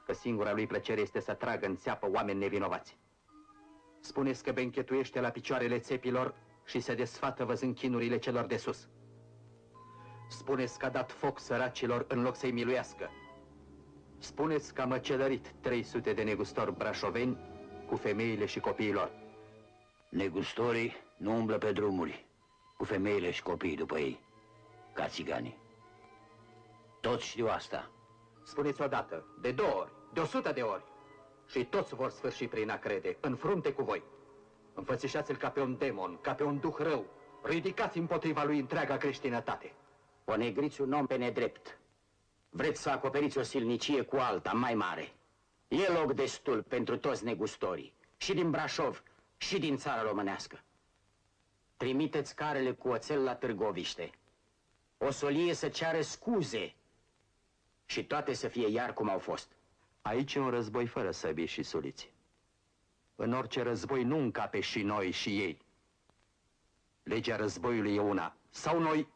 că singura lui plăcere este să tragă în țeapă oameni nevinovați. Spuneți că benchetuiește la picioarele țepilor și se desfată văzând chinurile celor de sus. Spuneți că a dat foc săracilor în loc să-i miluiască. Spuneți că a măcelărit 300 de negustori brașoveni cu femeile și copiilor. Negustorii nu umblă pe drumuri cu femeile și copiii după ei, ca țiganii. Toți știu asta. Spuneți odată, de 2 ori, de 100 de ori, și toți vor sfârși prin a crede, în frunte cu voi. Înfățișați-l ca pe un demon, ca pe un duh rău. Ridicați împotriva lui întreaga creștinătate. O negriți un om pe nedrept. Vreți să acoperiți o silnicie cu alta mai mare. E loc destul pentru toți negustorii, și din Brașov, și din țara românească. Trimiteți carele cu oțel la Târgoviște. O solie să ceară scuze și toate să fie iar cum au fost. Aici e un război fără săbii și suliți. În orice război nu încape și noi și ei. Legea războiului e una, sau noi,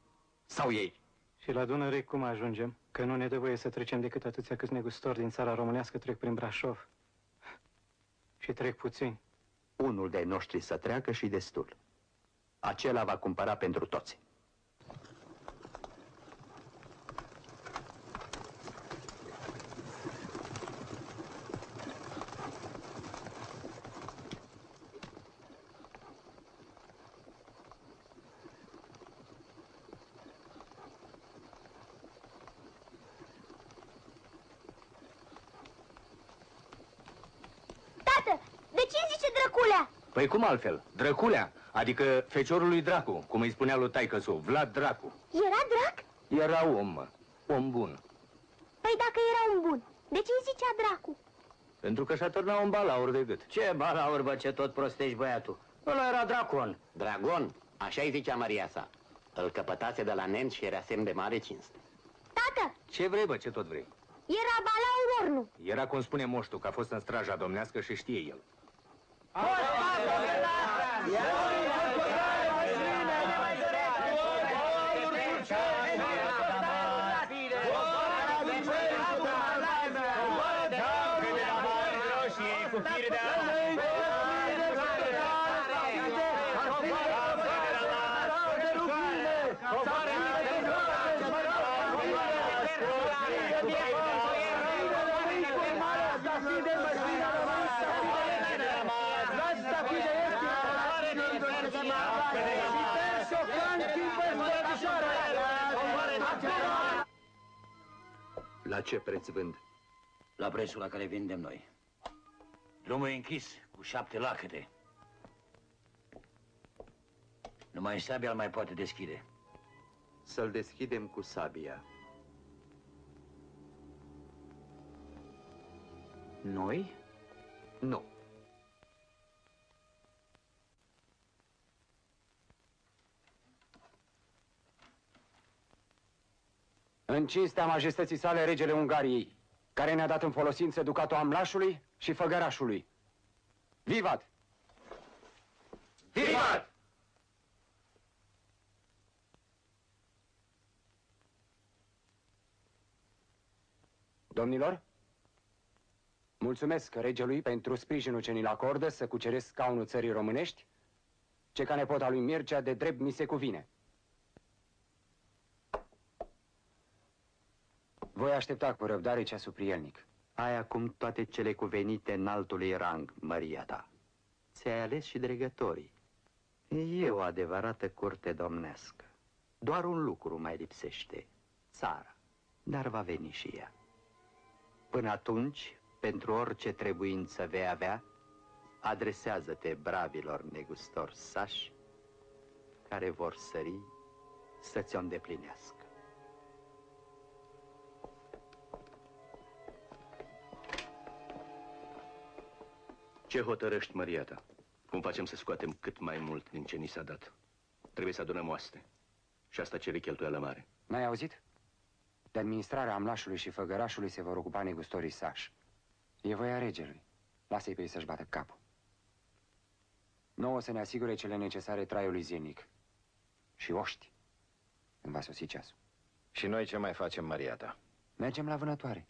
sau ei. Și la Dunăre cum ajungem? Că nu ne dă voie să trecem decât atâția câți negustori din țara românească trec prin Brașov. Și trec puțini. Unul de-ai noștri să treacă și destul. Acela va cumpăra pentru toți. Păi cum altfel? Drăculea, adică feciorul lui Dracu, cum îi spunea lui taică-su, Vlad Dracu. Era drac? Era om, mă. Om bun. Păi dacă era un bun, de ce îi zicea Dracu? Pentru că și-a târnat un balaur de gât. Ce balaur, bă, ce tot prostești, băiatul? Ăla era Dracon. Dragon, așa-i zicea Maria sa. Îl căpătase de la nen și era semn de mare cinste. Tată! Ce vrei, bă, ce tot vrei? Era balaur ori nu? Era cum spune moștul, că a fost în straja domnească și știe el. La ce preț vând? La prețul la care vindem noi. Drumul e închis cu 7 lacăte. Numai sabia îl mai poate deschide. Să-l deschidem cu sabia. Noi? Nu. În cinstea majestății sale, regele Ungariei, care ne-a dat în folosință ducatul Amlașului și Făgărașului. Vivat! Vivat! Domnilor, mulțumesc regelui pentru sprijinul ce ni-l acordă să cuceresc scaunul țării românești, ce ca nepota lui Mircea de drept mi se cuvine. Voi aștepta cu răbdare ceasul prielnic. Ai acum toate cele cuvenite înaltului rang, măria ta. Ți-ai ales și dregătorii. E o adevărată curte domnească. Doar un lucru mai lipsește, țara, dar va veni și ea. Până atunci, pentru orice trebuință vei avea, adresează-te bravilor negustori sași care vor sări să ți-o îndeplinească. Ce hotărăști, Maria ta? Cum facem să scoatem cât mai mult din ce ni s-a dat? Trebuie să adunăm oaste. Și asta cere cheltuială mare. N-ai auzit? De administrarea amlașului și făgărașului se vor ocupa negustorii sași. E voia regelui. Lasă-i pe ei să-și bată capul. Nouă să ne asigure cele necesare traiului zilnic. Și oști, când va sosi ceasul. Și noi ce mai facem, Maria ta? Mergem la vânătoare.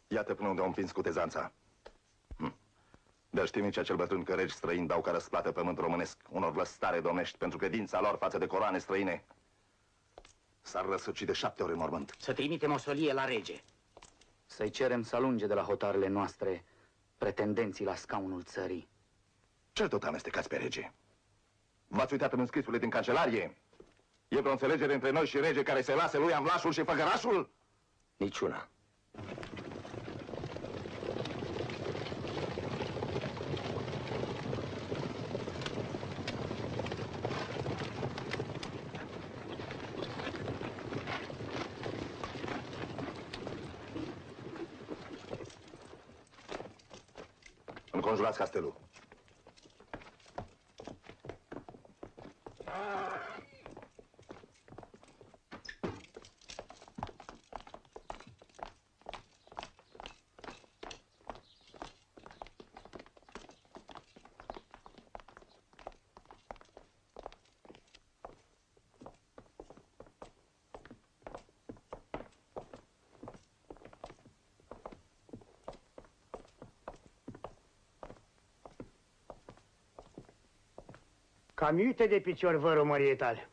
Iată până unde au împins cutezanța. Dar știi nici acel bătrân că regi străini dau ca răsplată pământ românesc unor vlăstare domnești pentru credința lor față de coroane străine. S-ar răsuci de 7 ori în mormânt. Să trimitem o solie la rege. Să-i cerem să alunge de la hotarele noastre pretendenții la scaunul țării. Ce tot amestecați pe rege? V-ați uitat în scrisurile din cancelarie? E vreo înțelegere între noi și rege care se lasă lui amlașul și făgărașul? Niciuna. Înconjurați castelul. Cam iute de picior vărul măriei tale.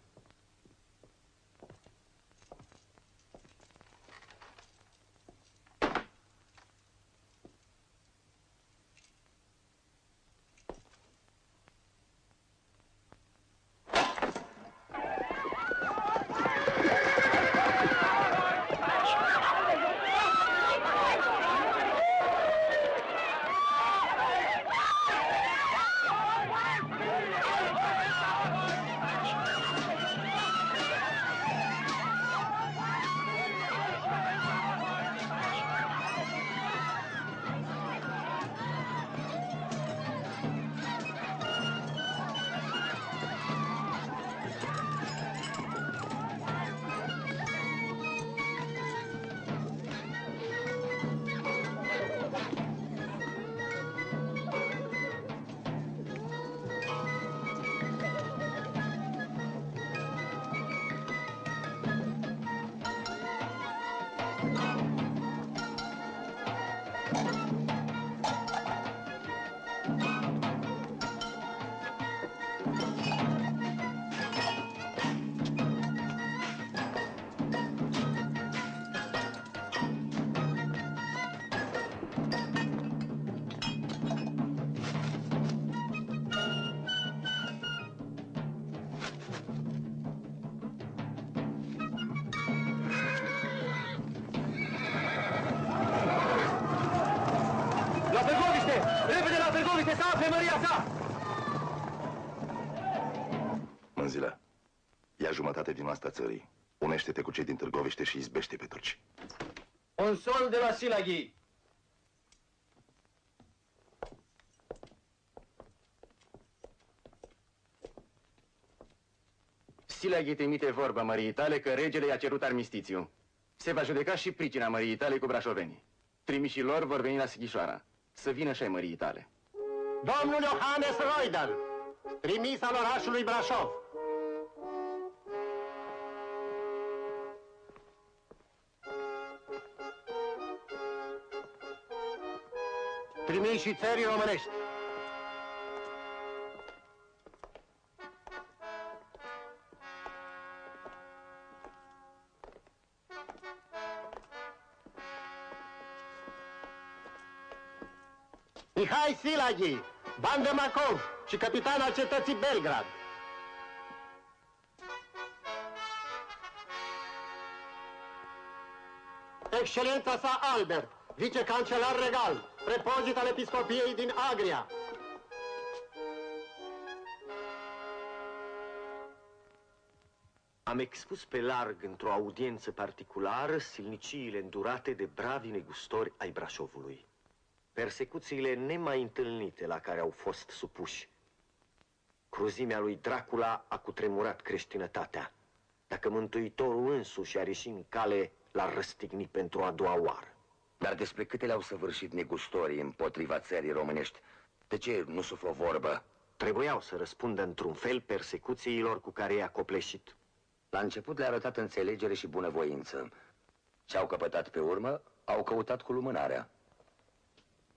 La Târgoviște! Repede la Târgoviște să afle măria sa! Mânzilă, ia jumătate din asta țării. Unește-te cu cei din Târgoviște și izbește pe turci. Un sol de la Silaghi! Silaghi trimite vorba măriei tale că regele i-a cerut armistițiu. Se va judeca și pricina măriei tale cu brașovenii. Trimișii lor vor veni la Sighișoara. Să vină și ai măriei tale. Domnul Iohannes Roidel, trimis al orașului Brașov. Trimișii țării românești. Mihai Silaghi, Bandă Macov și capitan al cetății Belgrad. Excelența sa Albert, vicecancelar regal, prepozit al episcopiei din Agria. Am expus pe larg într-o audiență particulară silniciile îndurate de bravii negustori ai Brașovului. Persecuțiile nemai întâlnite la care au fost supuși. Cruzimea lui Dracula a cutremurat creștinătatea. Dacă Mântuitorul însuși ar ieși în cale, l-ar răstigni pentru a doua oară. Dar despre câte le-au săvârșit negustorii împotriva țării românești, de ce nu suflă vorbă? Trebuiau să răspundă într-un fel persecuțiilor cu care i-a copleșit. La început le-a arătat înțelegere și bunăvoință. Ce-au căpătat pe urmă, au căutat cu lumânarea.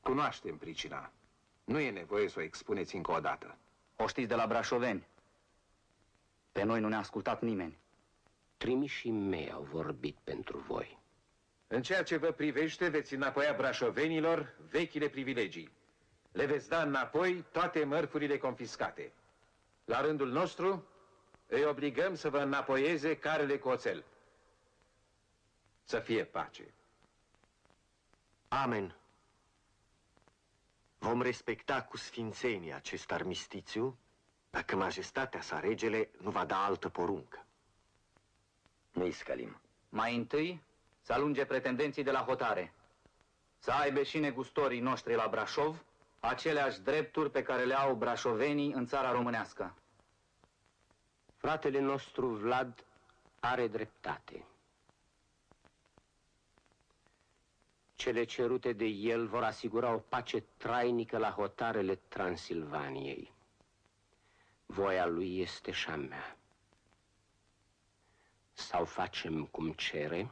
Cunoaștem pricina. Nu e nevoie să o expuneți încă o dată. O știți de la brașoveni. Pe noi nu ne-a ascultat nimeni. Trimișii mei au vorbit pentru voi. În ceea ce vă privește, veți înapoia brașovenilor vechile privilegii. Le veți da înapoi toate mărfurile confiscate. La rândul nostru, îi obligăm să vă înapoieze carele cu oțel. Să fie pace. Amen. Vom respecta cu sfințenie acest armistițiu dacă majestatea sa regele nu va da altă poruncă. Nu-i scălim. Mai întâi să alunge pretendenții de la hotare. Să aibă și negustorii noștri la Brașov aceleași drepturi pe care le au brașovenii în țara românească. Fratele nostru Vlad are dreptate. Cele cerute de el vor asigura o pace trainică la hotarele Transilvaniei. Voia lui este și a mea. Sau facem cum cere,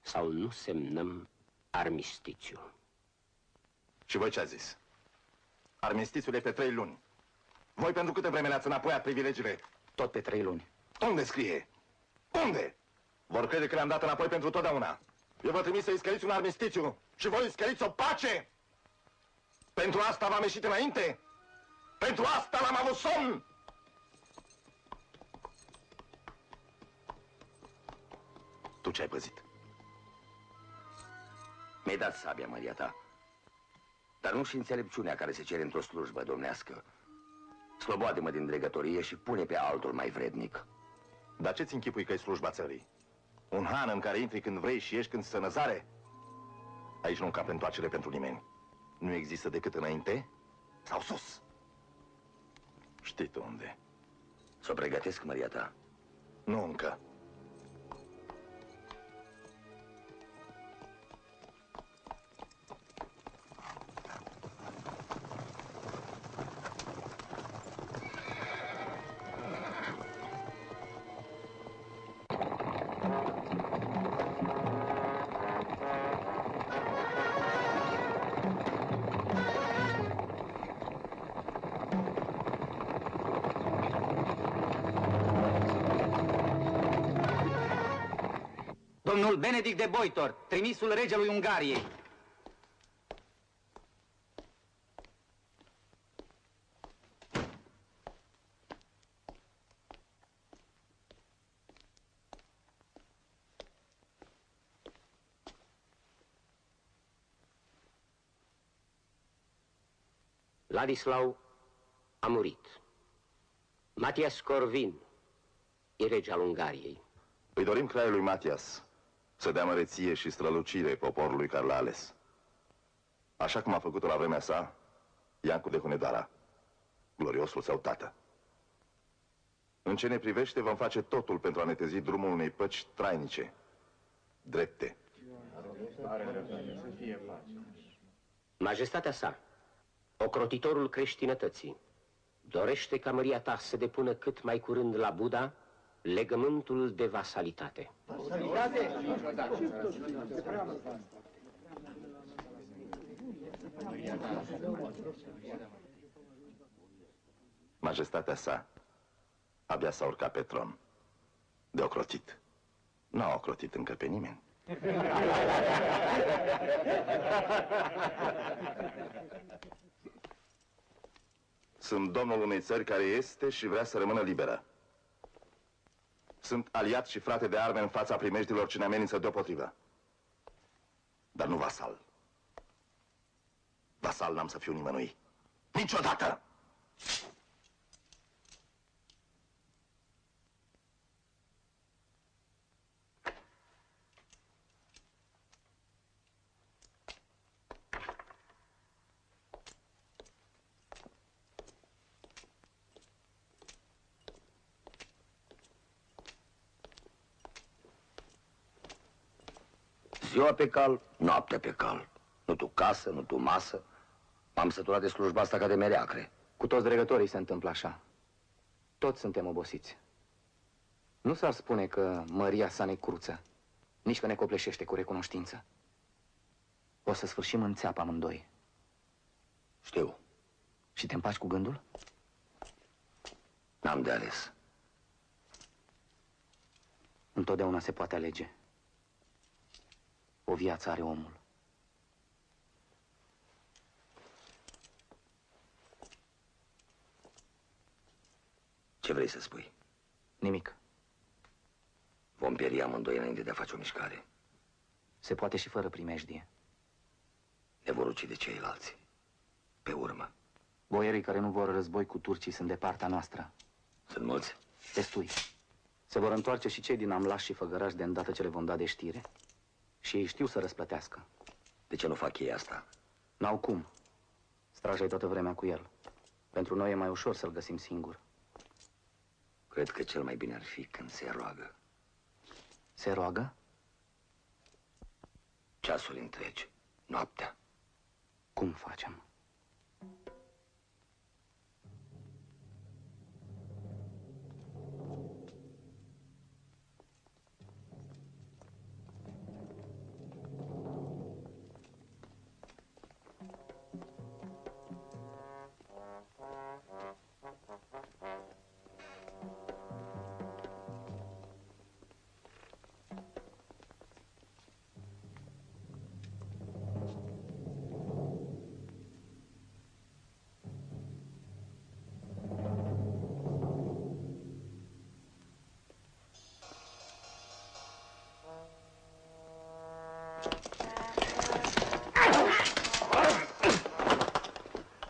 sau nu semnăm armistițiul. Și voi ce ați zis? Armistițiul e pe 3 luni. Voi pentru câte vreme le-ați înapoiat privilegiile? Tot pe 3 luni. Unde scrie? Unde? Vor crede că le-am dat înapoi pentru totdeauna. Eu vă trimis să-i scăliți un armistițiu și voi îi scăliți o pace? Pentru asta v-am ieșit înainte? Pentru asta l-am avut somn? Tu ce ai păzit? Mi-ai dat sabia, Maria ta. Dar nu și înțelepciunea care se cere într-o slujbă domnească. Sloboade-mă din dregătorie și pune pe altul mai vrednic. Dar ce-ți închipui că-i slujba țării? Un han în care intri când vrei și ieși când se năzare? Aici nu cap întoarcere pentru nimeni. Nu există decât înainte sau sus. Știi tu unde? Să o pregătesc, Maria ta. Nu încă. Domnul Benedict de Boitor, trimisul regelui Ungariei. Ladislau a murit. Matias Corvin e rege al Ungariei. Îi dorim craiului Matias să dea măreție și strălucire poporului care l-a ales. Așa cum a făcut-o la vremea sa Iancu de Hunedoara, gloriosul său tată. În ce ne privește, vom face totul pentru a netezi drumul unei păci trainice, drepte. Majestatea sa, ocrotitorul creștinătății, dorește ca măria ta să depună cât mai curând la Buda legământul de vasalitate. Majestatea sa abia s-a urcat pe tron de ocrotit. N-a ocrotit încă pe nimeni. Sunt domnul unei țări care este și vrea să rămână liberă. Sunt aliat și frate de arme în fața primejdilor ce ne amenință deopotrivă. Dar nu vasal. Vasal n-am să fiu nimănui. Niciodată! ziua pe cal, noaptea pe cal. Nu tu casă, nu tu masă. M-am săturat de slujba asta ca de mereacre. Cu toți dregătorii se întâmplă așa. Toți suntem obosiți. Nu s-ar spune că Maria sa ne cruță, nici că ne copleșește cu recunoștință. O să sfârșim în țeapă amândoi. Știu. Și te împaci cu gândul? N-am de ales. Întotdeauna se poate alege. O viață are omul. Ce vrei să spui? Nimic. Vom pieri amândoi înainte de a face o mișcare. Se poate și fără primejdie. Ne vor ucide ceilalți. Pe urmă. Boierii care nu vor război cu turcii sunt de partea noastră. Sunt mulți? Destui. Se vor întoarce și cei din Amlaș și Făgăraș de îndată ce le vom da de știre. Și ei știu să răsplătească. De ce nu fac ei asta? N-au cum. Straja-i toată vremea cu el. Pentru noi e mai ușor să-l găsim singur. Cred că cel mai bine ar fi când se roagă. Se roagă? Ceasuri întregi. Noaptea. Cum facem?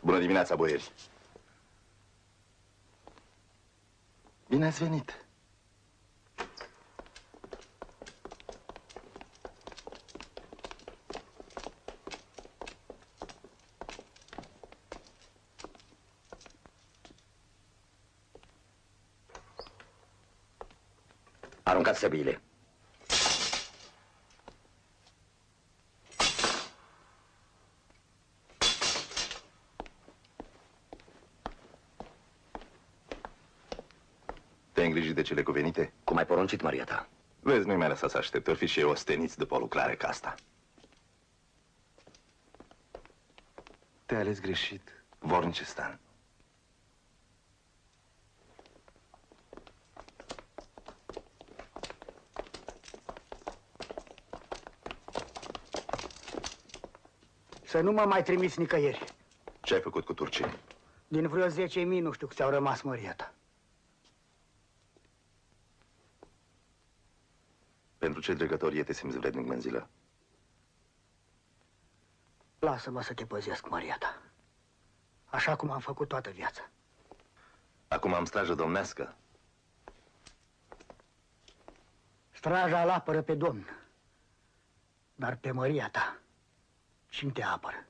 Bună dimineața, boieri! Bine ați venit! Aruncați săbiile. Te-ai îngrijit de cele cuvenite? Cum ai poruncit, Maria ta? Vezi, nu-i mai lăsa să aștept, or fi și eu osteniți după o lucrare ca asta. Te-ai ales greșit, Vornicestan. Să nu mă mai trimiți nicăieri. Ce ai făcut cu turcii? Din vreo 10.000 nu știu câți au rămas, Maria ta. Pentru ce dregătorie te simți vrednic, Menzilă? Lasă-mă să te păzesc, Maria ta. Așa cum am făcut toată viața. Acum am strajă domnească. Straja îl apără pe Domn. Dar pe Maria ta, cine te apără?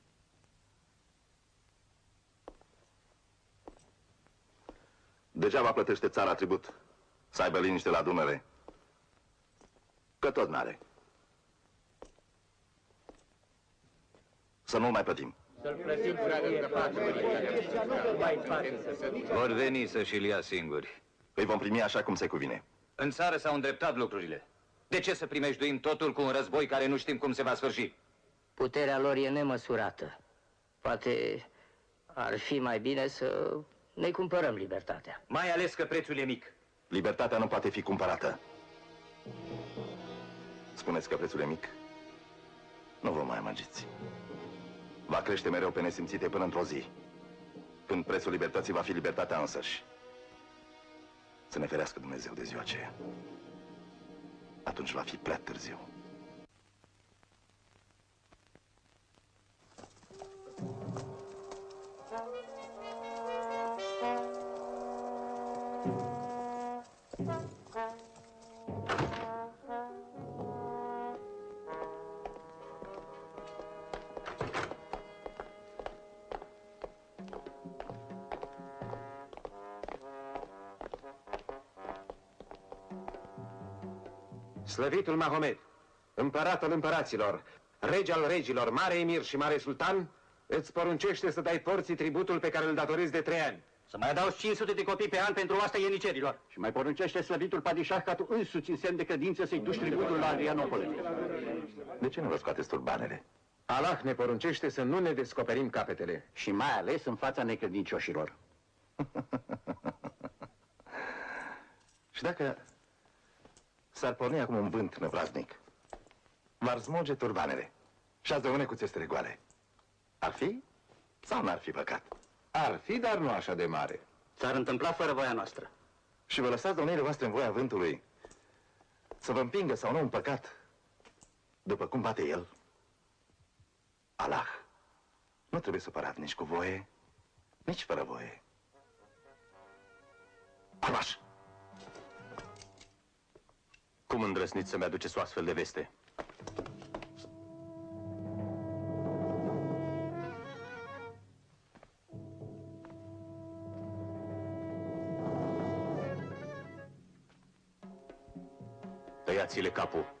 Degeaba plătește țara tribut să aibă liniște la Dunăre. Că tot n-are. Să nu-l mai plătim. Vor veni să-și-l ia singuri. Îi vom primi așa cum se cuvine. În țară s-au îndreptat lucrurile. De ce să primejduim totul cu un război care nu știm cum se va sfârși? Puterea lor e nemăsurată. Poate ar fi mai bine să ne cumpărăm libertatea. Mai ales că prețul e mic. Libertatea nu poate fi cumpărată. Spuneți că prețul e mic? Nu vă mai amăgiți. Va crește mereu pe nesimțite până într-o zi, când prețul libertății va fi libertatea însăși. Să ne ferească Dumnezeu de ziua aceea. Atunci va fi prea târziu. Slăvitul Mahomet, împăratul împăraților, rege al regilor, mare emir și mare sultan, îți poruncește să dai porții tributul pe care îl datorezi de 3 ani. Să mai adaugi 500 de copii pe an pentru asta ienicerilor. Și mai poruncește slăvitul padișah ca tu însuți în semn de credință să-i duci tributul la Adrianopole. De ce nu vă scoateți turbanele? Allah ne poruncește să nu ne descoperim capetele. Și mai ales în fața necredincioșilor. Și dacă s-ar porni acum un vânt năvraznic, v-ar smulge turbanele și ați rămâne cu țestele goale, ar fi sau n-ar fi păcat? Ar fi, dar nu așa de mare. S-ar întâmpla fără voia noastră. Și vă lăsați domniile voastre în voia vântului să vă împingă sau nu în păcat, după cum bate el? Allah nu trebuie supărat nici cu voie, nici fără voie. Armaș! Cum îndrăsniți să-mi aduceți o astfel de veste? Tăiați-le capul.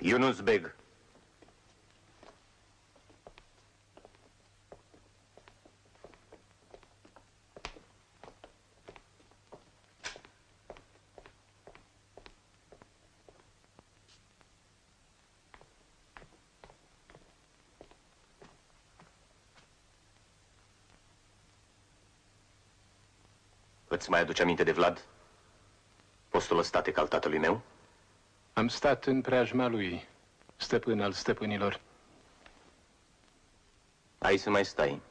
Yunus Beg. Îți mai aduce aminte de Vlad? Postul ăstate ca al tatălui meu? Am stat în preajma lui, stăpân al stăpânilor. Ai să mai stai.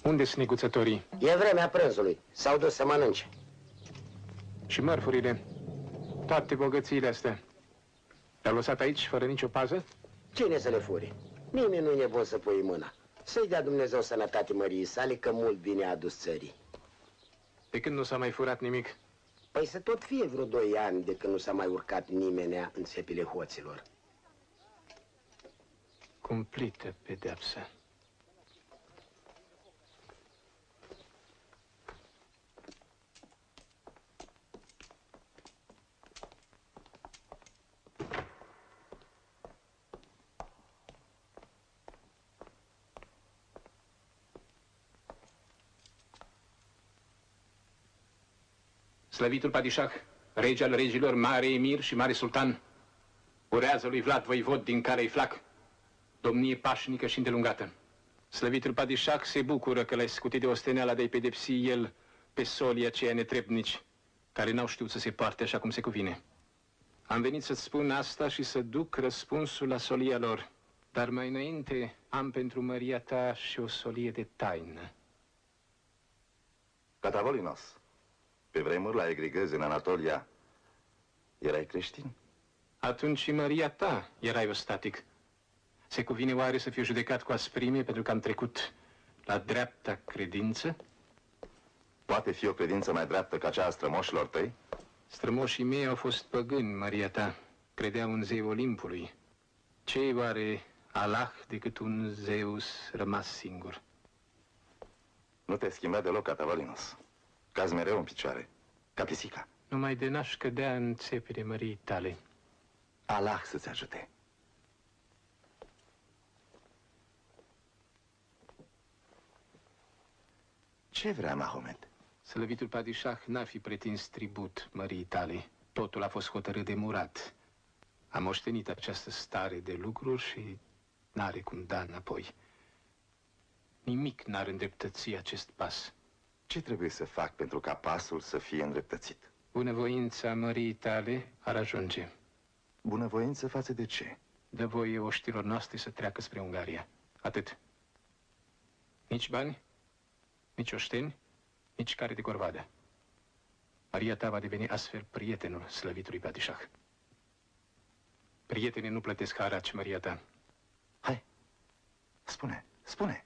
Unde sunt neguțătorii? E vremea prânzului. S-au dus să mănânce. Și mărfurile? Toate bogățiile astea. Le-au lăsat aici, fără nicio pază? Cine să le fure? Nimeni nu e bun să pui mâna. Să-i dea Dumnezeu sănătate măriei sale, că mult bine a adus țării. De când nu s-a mai furat nimic? Păi să tot fie vreo 2 ani de când nu s-a mai urcat nimenea în țepile hoților. Cumplită pedeapsă. Slăvitul Padișah, rege al regilor, mare emir și mare sultan, urează lui Vlad voivod din Carei Flac domnie pașnică și îndelungată. Slăvitul Padișah se bucură că l-ai scutit de osteneala de-ai pedepsi el pe solii aceia netrebnici, care n-au știut să se poarte așa cum se cuvine. Am venit să-ți spun asta și să duc răspunsul la solia lor, dar mai înainte am pentru măria ta și o solie de taină. Catavolinos, pe vremuri la Egrigăzi, în Anatolia, erai creștin? Atunci și măria ta erai ostatic. Se cuvine oare să fiu judecat cu asprime pentru că am trecut la dreapta credință? Poate fi o credință mai dreaptă ca cea a strămoșilor tăi? Strămoșii mei au fost păgâni, măria ta. Credeau în zei Olimpului. Ce-i oare Allah decât un Zeus rămas singur? Nu te-ai schimbat deloc, Catavolinos. Cazi mereu în picioare, ca pisica. Numai de n-aș cădea în țepile măriei tale. Allah să-ți ajute. Ce vrea Mahomet? Slăvitul Padișah n-ar fi pretins tribut măriei tale. Totul a fost hotărât de Murat. A moștenit această stare de lucruri și n-are cum da înapoi. Nimic n-ar îndreptăți acest pas. Ce trebuie să fac pentru ca pasul să fie îndreptățit? Bunăvoința măriei tale ar ajunge. Bunăvoință față de ce? Dă voie oștilor noastre să treacă spre Ungaria. Atât. Nici bani, nici oșteni, nici care de corvadă. Maria ta va deveni astfel prietenul slăvitului Padișah. Prietenii nu plătesc haraci, Maria ta. Hai, spune.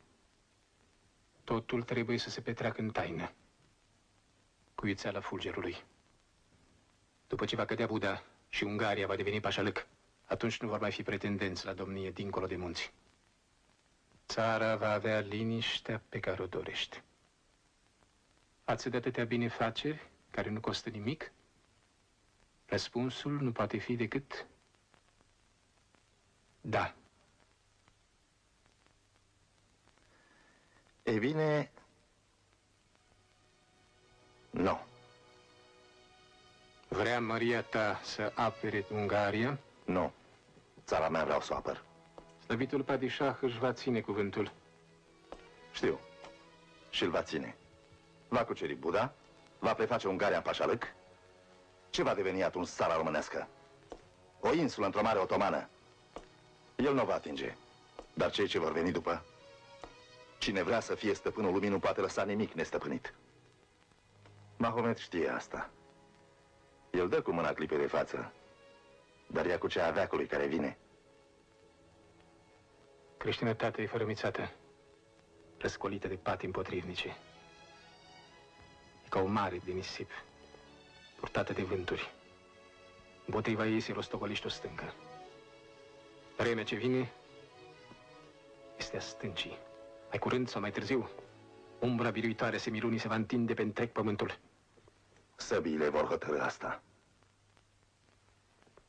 Totul trebuie să se petreacă în taină, cu iuțeala fulgerului. După ce va cădea Buda și Ungaria va deveni pașalâc, atunci nu vor mai fi pretendenți la domnie dincolo de munți. Țara va avea liniștea pe care o dorește. Față de atâtea binefaceri care nu costă nimic, răspunsul nu poate fi decât da. Ei bine, nu. Vrea Maria ta să apere Ungaria? Nu. Țara mea vreau să o apăr. Slăvitul Padișah își va ține cuvântul. Știu. Și îl va ține. Va cuceri Buda, va preface Ungaria în pașalâc. Ce va deveni atunci țara românească? O insulă într-o mare otomană. El nu o va atinge. Dar cei ce vor veni după? Cine vrea să fie stăpânul lumii nu poate lăsa nimic nestăpânit. Mahomet știe asta. El dă cu mâna clipe de față, dar ea cu cea a veacului care vine. Creștinătatea e fărămițată, răscolită de pati împotrivnice. E ca o mare de nisip, purtată de vânturi. Împotriva ei se rostogoliște o stâncă. Vremea ce vine este a stâncii. Mai curând sau mai târziu, umbra biruitoare semilunii se va întinde pe întreg pământul. Săbiile vor hotărâ asta.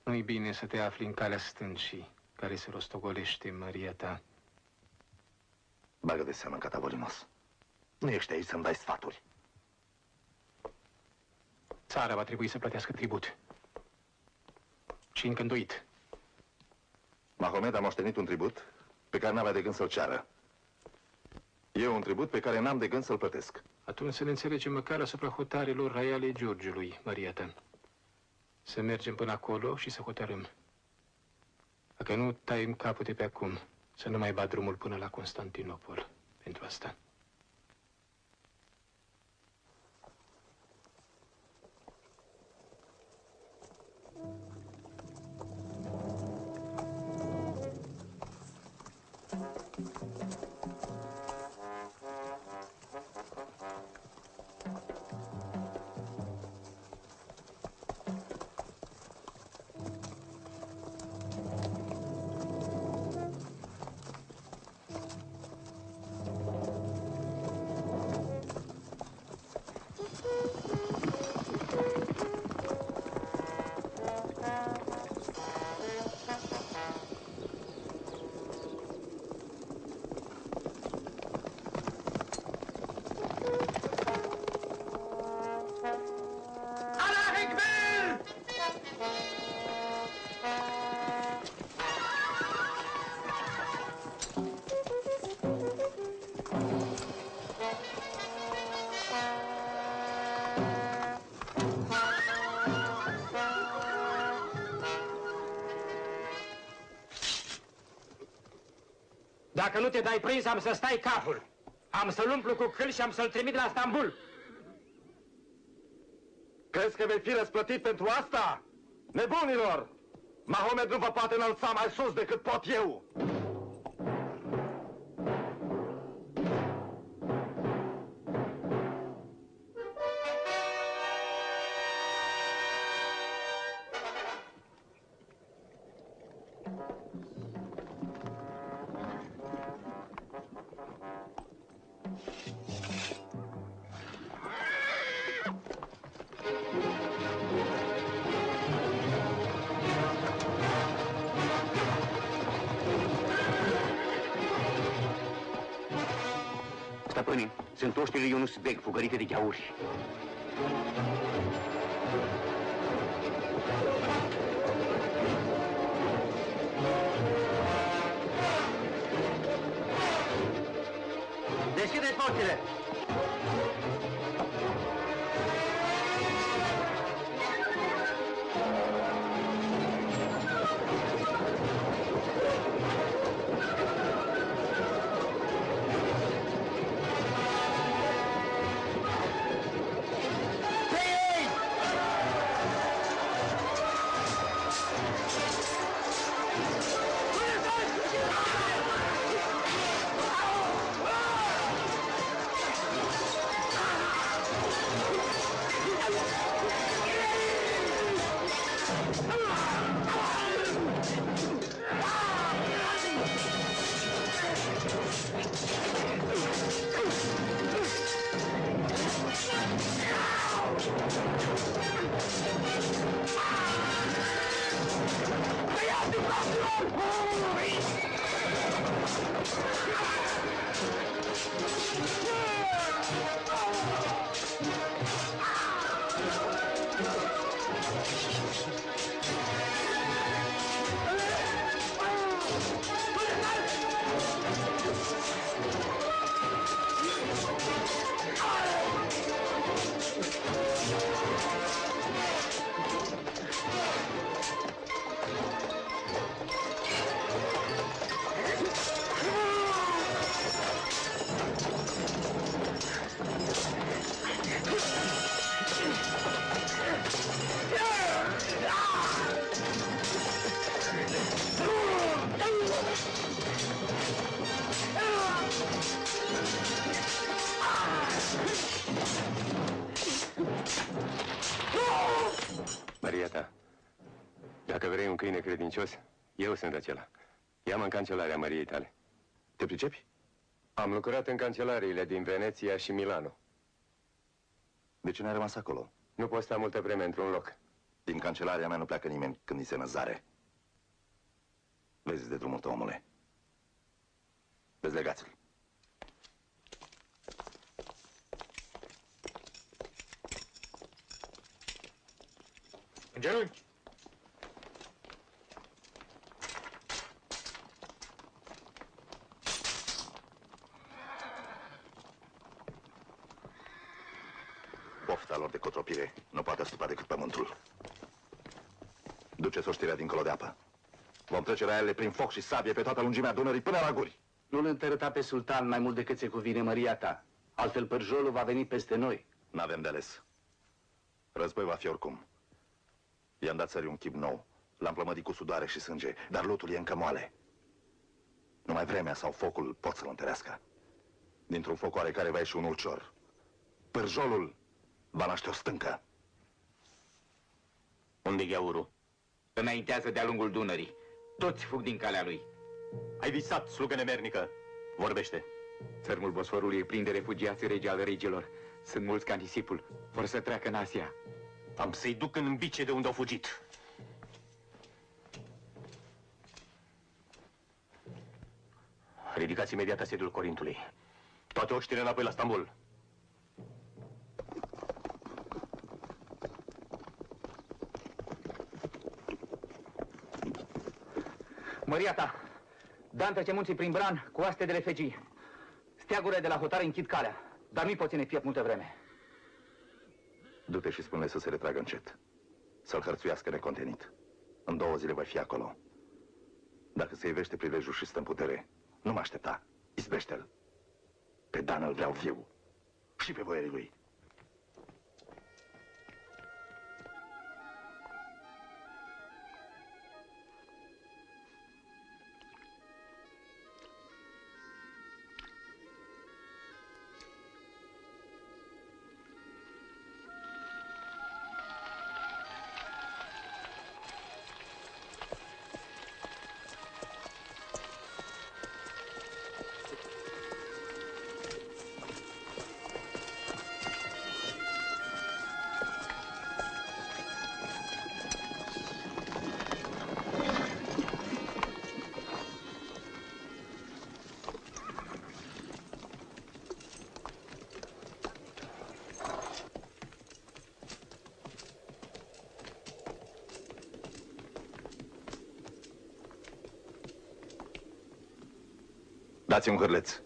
Nu-i bine să te afli în calea stâncii care se rostogolește, Maria ta. Bagă de seamă, Catavolinos. Nu ești aici să-mi dai sfaturi. Țara va trebui să plătească tribut. Și încă îndoit. Mahomet a moștenit un tribut pe care n-avea de gând să-l ceară. Eu un tribut pe care n-am de gând să-l plătesc. Atunci să ne înțelegem măcar asupra hotarelor raiale Giurgiului, Maria ta. Să mergem până acolo și să hotărâm. Dacă nu taiem capul de pe acum, să nu mai bat drumul până la Constantinopol pentru asta. Dacă nu te dai prins, am să stai capul. Am să-l umplu cu câl și am să-l trimit la Stambul. Crezi că vei fi răsplătit pentru asta? Nebunilor! Mahomet nu vă poate înălța mai sus decât pot eu! Stăpâne, sunt oștile Ionus Beg, fugărite de gheauri. Deschideți porțile! Maria ta, dacă vrei un câine credincios, eu sunt acela. Ia-mă în cancelarea Mariei tale. Te pricepi? Am lucrat în cancelariile din Veneția și Milano. De ce n-ai rămas acolo? Nu poți sta multă vreme într-un loc. Din cancelaria mea nu pleacă nimeni când îi se năzare. Vezi de drumul tău, omule. Dezlegați-l. În genunchi! Pofta lor de cotropire nu poate stupa decât pământul. Duceți oștirea dincolo de apă. Vom trece la ele prin foc și sabie pe toată lungimea Dunării până la guri. Nu-l întărâta pe sultan mai mult decât se cuvine, Maria ta. Altfel părjolul va veni peste noi. N-avem de ales. Război va fi oricum. I-am dat țării un chip nou. L-am plămădit cu sudoare și sânge, dar lutul e încă moale. Numai vremea sau focul pot să-l întărească. Dintr-un foc oarecare va ieși un ulcior. Pârjolul va naște o stâncă. Unde-i Gheauru? Înaintează de-a lungul Dunării. Toți fug din calea lui. Ai visat, slugă nemernică. Vorbește. Țărmul Bosforului e plin de refugiați regi al regilor. Sunt mulți ca nisipul. Vor să treacă în Asia. Am să-i duc în bice de unde au fugit. Ridicați imediat asediul Corintului. Toate oștile înapoi la Stambul. Măria ta, Dan trece munții prin Bran cu aste de refegii. Steagurile de la hotare închid calea, dar nu-i pot ține piept multă vreme. Du-te și spune să se retragă încet. Să-l hărțuiască necontenit. În 2 zile voi fi acolo. Dacă se ivește prilejul și stă în putere, nu mă aștepta. Izbește-l. Pe Dan îl vreau viu. Și pe boierii lui. Dați un hârleț.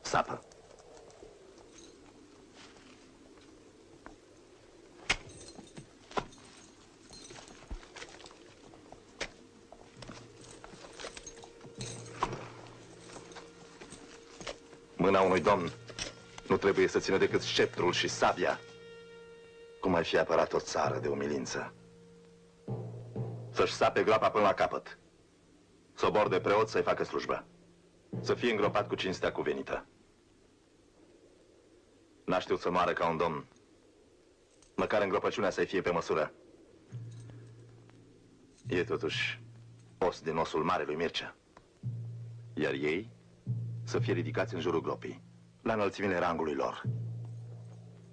Sapă. Mâna unui domn nu trebuie să țină decât sceptrul și sabia. Cum ai fi apărat o țară de umilință? Să-și sape groapa până la capăt. Sobor de preot să-i facă slujbă. Să fie îngropat cu cinstea cuvenită. N-a știut să moară ca un domn. Măcar îngropăciunea să-i fie pe măsură. E totuși os din osul marelui Mircea. Iar ei să fie ridicați în jurul gropii, la înălțimile rangului lor.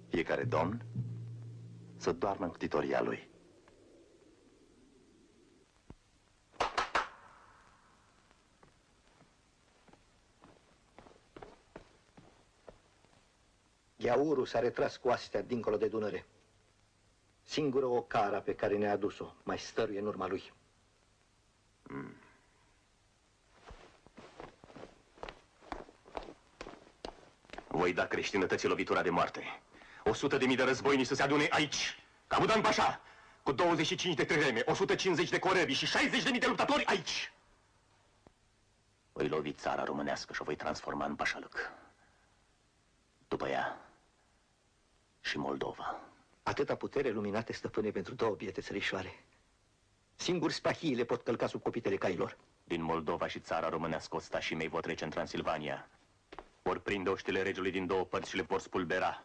Fiecare domn să doarmă în ctitoria lui. Gheaurul s-a retras cu astea dincolo de Dunăre. Singură ocara pe care ne-a adus-o mai stăruie în urma lui. Voi da creștinătății lovitura de moarte. 100.000 de războinici să se adune aici, ca Budan Pașa, cu 25 de trireme, 150 de corăbii și 60.000 de luptători aici. Voi lovi țara românească și o voi transforma în pașalăc. După ea și Moldova. Atâta putere luminate stăpâne pentru două biete țărișoare. Singuri spahiile pot călca sub copitele cailor. Din Moldova și țara românească ostașii mei vor trece în Transilvania. Vor prinde oștile regelui din două părți și le vor spulbera.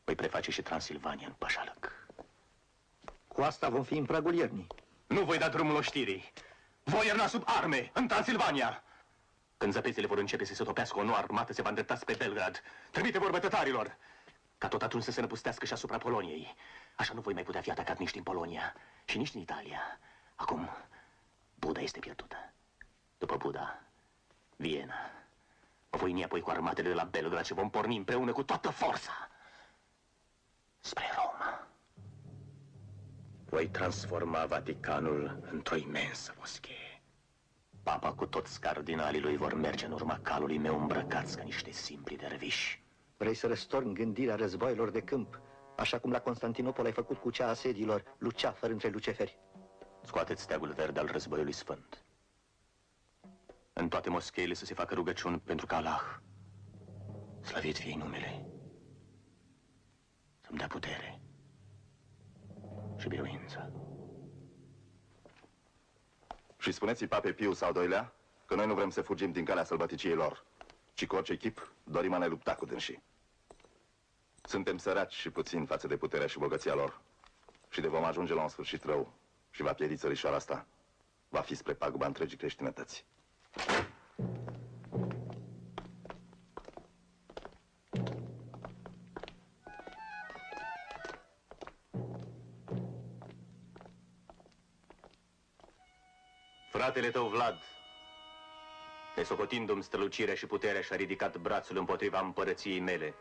Voi preface și Transilvania în pașalăc. Cu asta vom fi în pragul iernii. Nu voi da drumul oștirii. Voi ierna sub arme în Transilvania. Când zăpezile vor începe să se topească, o nouă armată se va îndrepta spre Belgrad. Trimite vorbe tătarilor, ca tot atunci să se năpustească și asupra Poloniei. Așa nu voi mai putea fi atacat nici din Polonia și nici din Italia. Acum, Buda este pierdută. După Buda, Viena. Mă voi uni apoi cu armatele de la Belgrad și vom porni împreună cu toată forța spre Roma. Voi transforma Vaticanul într-o imensă moschee. Papa cu toți cardinalii lui vor merge în urma calului meu îmbrăcați ca niște simpli derviși. Vrei să răstorni gândirea războiilor de câmp, așa cum la Constantinopol ai făcut cu cea a sediilor, Luceafăr între luceferi. Scoateți steagul verde al războiului sfânt. În toate moscheile să se facă rugăciuni pentru că Allah, slăvit fie numele, să-mi dea putere și biruință. Și spuneți-i Pape Pius al II-lea că noi nu vrem să fugim din calea sălbăticiei lor, ci cu orice chip dorim a ne lupta cu dânsii. Suntem săraci și puțini față de puterea și bogăția lor. Și de vom ajunge la un sfârșit rău și va pieri țărișoara asta, va fi spre paguba întregii creștinătăți. Fratele tău, Vlad, nesocotindu-mi strălucirea și puterea, și-a ridicat brațul împotriva împărăției mele.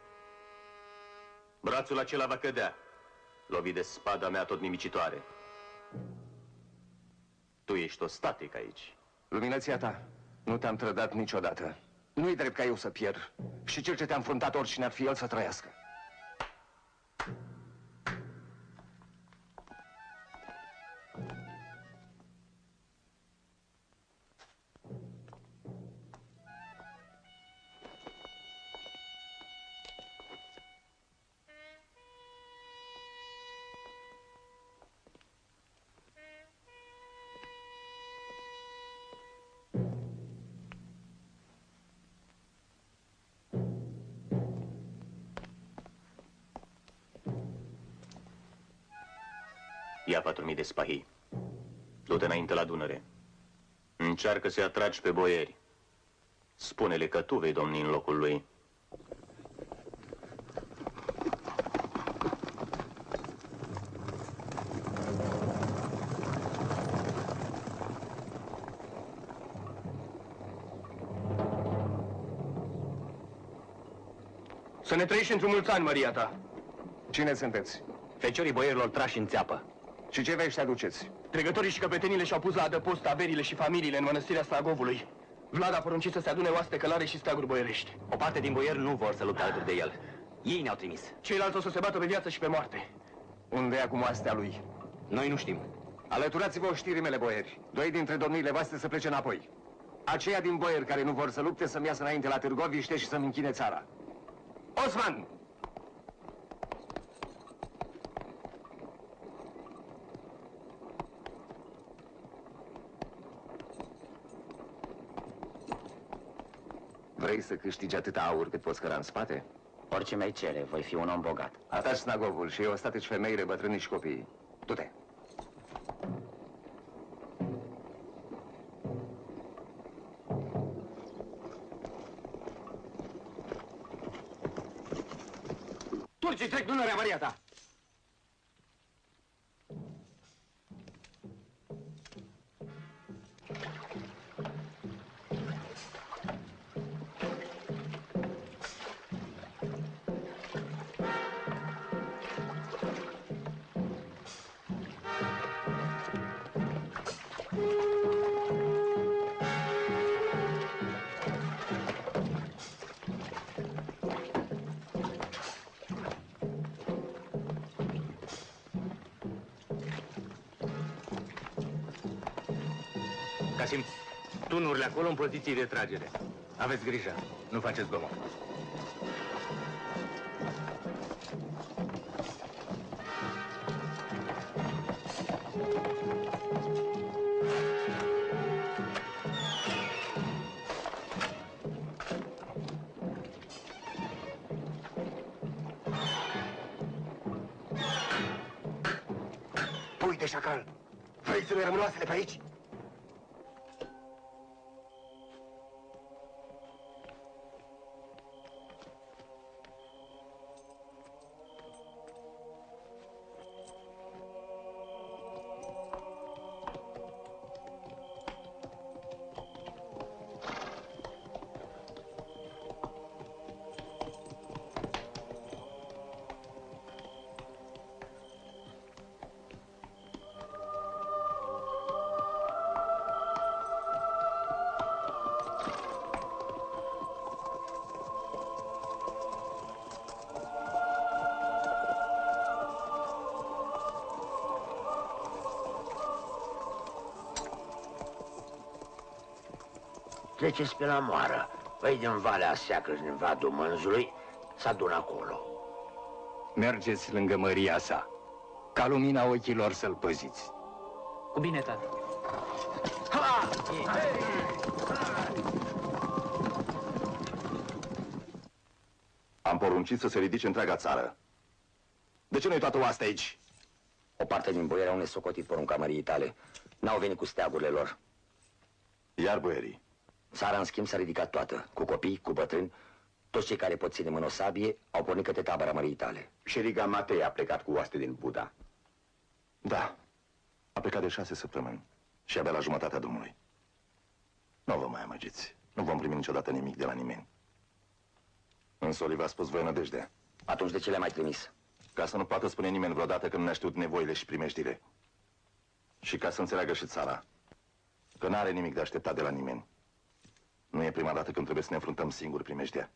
Brațul acela va cădea, lovit de spada mea tot nimicitoare. Tu ești o static aici. Luminăția ta, nu te-am trădat niciodată. Nu-i drept ca eu să pierd. Și cel ce te-a înfruntat, oricine ar fi el, să trăiască. Ia 4.000 de spahii. Du-te înainte la Dunăre. Încearcă să-i atragi pe boieri. Spune-le că tu vei domni în locul lui. ne trăiești într-un mulți ani, Maria ta. Cine sunteți? Feciorii boierilor trași în țeapă. Și ce vești aduceți? Dregătorii și căpetenile și-au pus la adăpost averile și familiile în mănăstirea Stagovului. Vlad a poruncit să se adune oaste călare și steaguri boierești. O parte din boieri nu vor să lupte alături de el. Ei ne-au trimis. Ceilalți o să se bată pe viață și pe moarte. Unde e acum astea lui? Noi nu știm. Alăturați-vă oștirii mele, boieri. Doi dintre domniile voastre să plece înapoi. Aceia din boieri care nu vor să lupte să-mi iasă înainte la Târgoviște și să-mi închine țara. Osman! Vrei să câștigi atâta aur cât poți căra în spate? Orice mi-ai cere, voi fi un om bogat. Ataci snagovul și eu ostatici femeile, bătrânii și copiii. Du-te! Turcii trec Dunărea, Maria ta! Casim, tunurile acolo în poziție de tragere. Aveți grijă, nu faceți zgomot. Uite, șacal! Vrei să ne rămân oasele pe aici? Treceți pe la moară. Păi din Valea Seacră și din Vadul Mânzului să adună acolo. Mergeți lângă măria sa. Ca lumina ochilor să-l păziți. Cu bine, tată. Am poruncit să se ridice întreaga țară. De ce nu-i toată oastea aici? O parte din boieri au nesocotit porunca măriei tale. N-au venit cu steagurile lor. Iar boierii? Țara, în schimb, s-a ridicat toată. Cu copii, cu bătrâni. Toți cei care pot ține mână o sabie au pornit către tabăra măriei tale. Și Riga Matei a plecat cu oaste din Buda. Da. A plecat de 6 săptămâni. Și abia la jumătatea drumului. Nu vă mai amăgiți. Nu vom primi niciodată nimic de la nimeni. Însă Oli v-a spus voi nădejdea. Atunci de ce le-ai mai trimis? Ca să nu poată spune nimeni vreodată că nu ne-a știut nevoile și primejdile. Și ca să înțeleagă și țara că n-are nimic de așteptat de la nimeni. Nu e prima dată când trebuie să ne înfruntăm singuri primejdea.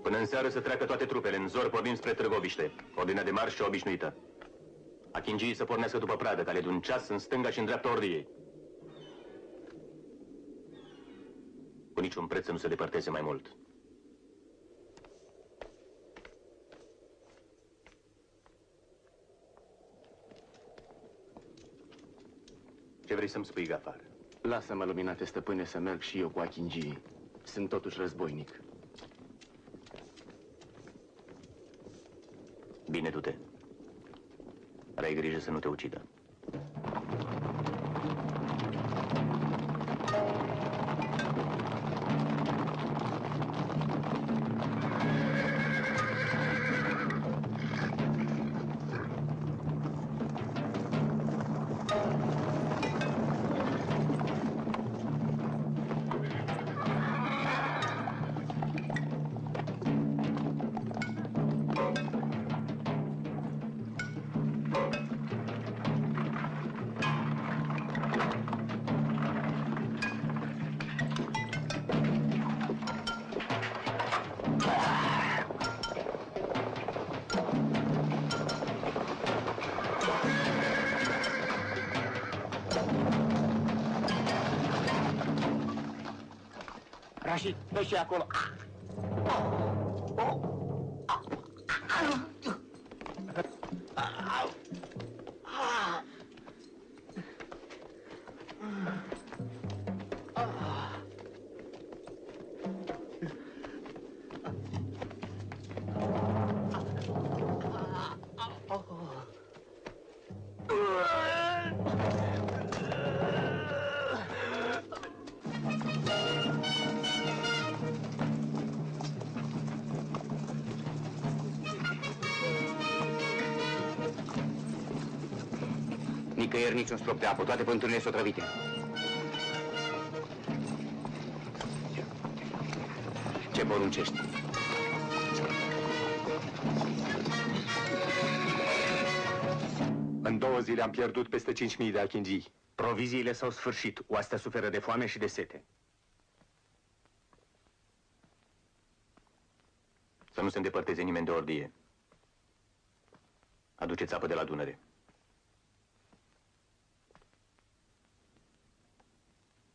Până în seară să treacă toate trupele. În zor pornim spre Târgoviște. Ordinea de marș și obișnuită. Achingii să pornească după pradă, cale de un ceas în stânga și în dreapta ordiei. Cu niciun preț să nu se depărteze mai mult. Ce vrei să-mi spui, Gafar? Lasă-mă, luminate stăpâne, să merg și eu cu achingii. Sunt totuși războinic. Bine, du-te. Dar ai grijă să nu te ucidă. Rashid, dă și acolo. Nicăieri niciun strop de apă, toate pânturile sunt otrăvite. Ce poruncești? În 2 zile am pierdut peste 5.000 de alchingii. Proviziile s-au sfârșit. Oastea suferă de foame și de sete. Să nu se îndepărteze nimeni de ordie. Aduceți apă de la Dunăre.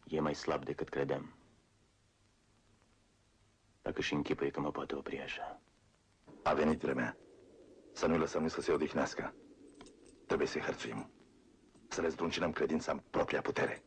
E mai slab decât credeam. Dacă și închipuie că mă poate opri așa. A venit vremea. Să nu lăsăm să se odihnească. Trebuie să-i hărțuim. Să le zdruncinăm credința în propria putere.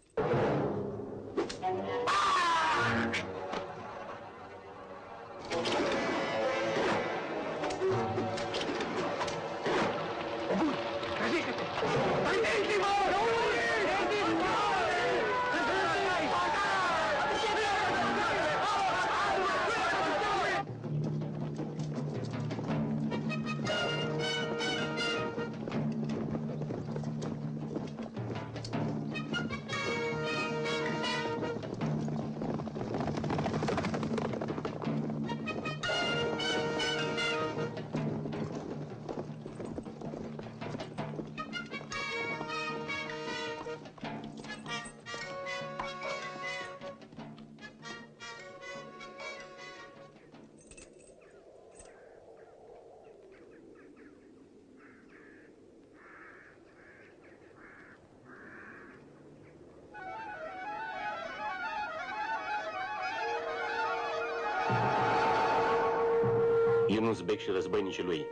Ionuț Bec și războinicii lui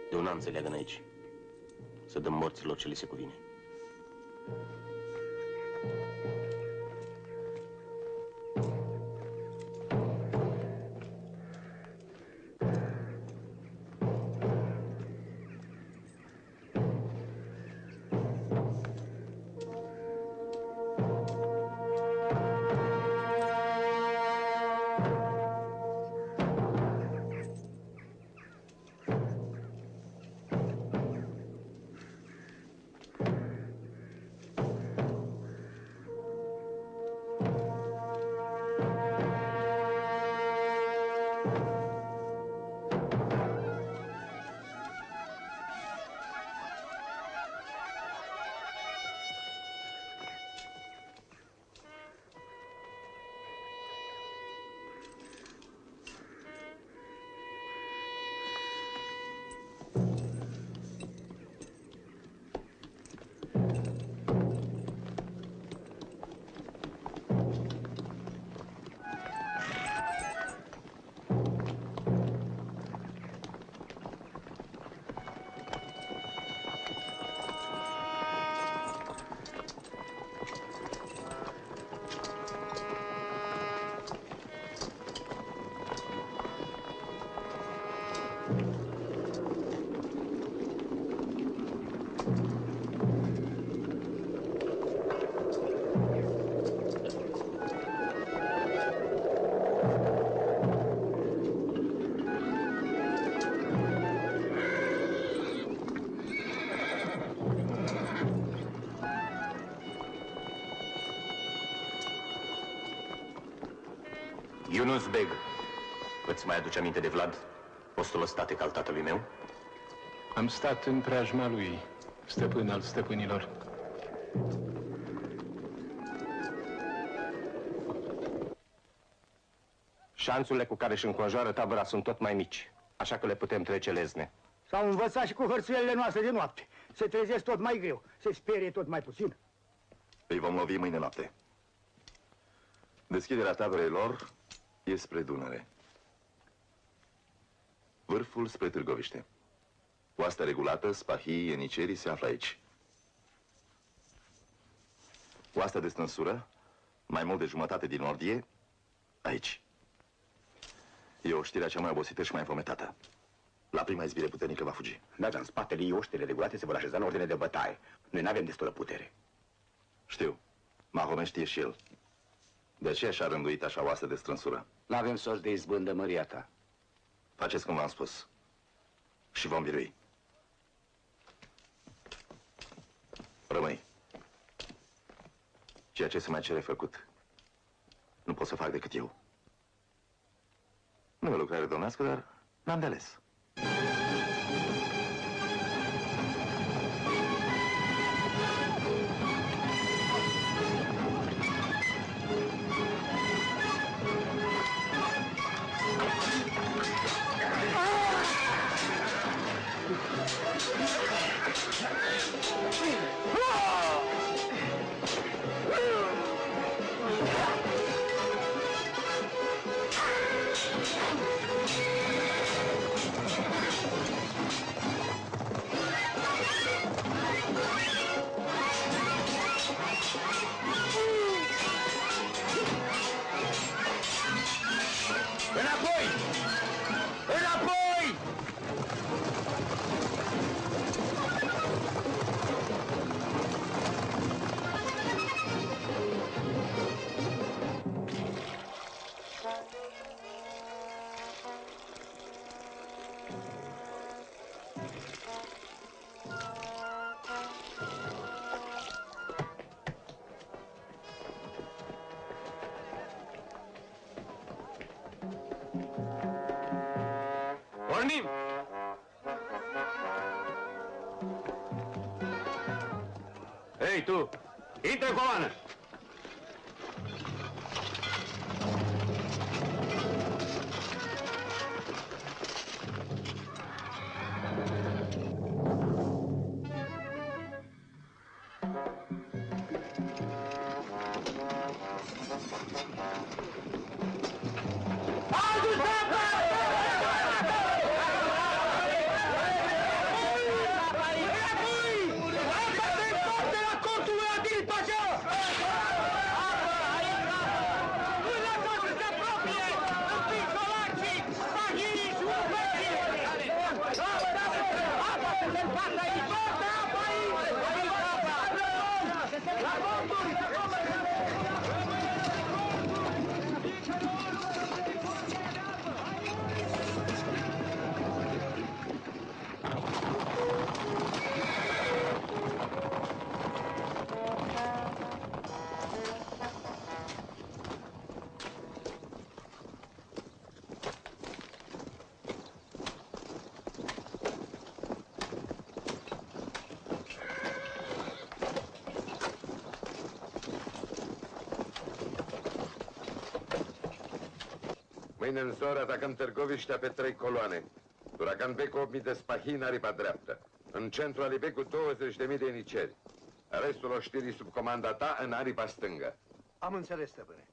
de un an se leagă aici. Să dăm morților ce li se cuvine. Yunus Beg, îți mai aduce aminte de Vlad, fostul ostate al tatălui meu? Am stat în preajma lui, stăpân al stăpânilor. Șanțurile cu care își înconjoară tabăra sunt tot mai mici, așa că le putem trece lezne. S-au învățat și cu hărțuielile noastre de noapte. Se trezesc tot mai greu, se sperie tot mai puțin. Îi vom lovi mâine noapte. Deschiderea taberei lor e spre Dunăre. Vârful spre Târgoviște. Oastea regulată, spahii, ienicerii se află aici. Oastea de stânsură, mai mult de jumătate din ordie, aici. E oștirea cea mai obosită și mai înfometată. La prima izbire puternică va fugi. Dar în spatele ei oștile regulate se vor așeza în ordine de bătaie. Noi n-avem destulă putere. Știu. Mahomet știe și el. De aceea și-a rânduit așa oastea de strânsură. N-avem sorți de izbândă, măria ta. Faceți cum v-am spus. Și vom birui. Rămâi. Ceea ce se mai cere făcut, nu pot să fac decât eu. Nu e o lucrare domnească, dar n-am de ales. Pornim! Ei, tu! Intră în coloană! Mâine în zoră atacăm Târgoviștea pe 3 coloane. Duragan Beg cu 8.000 de spahii în aripa dreaptă. În centru Ali Beg cu 20.000 de niceri. Restul oștirii sub comanda ta în aripa stângă. Am înțeles, stăpâne.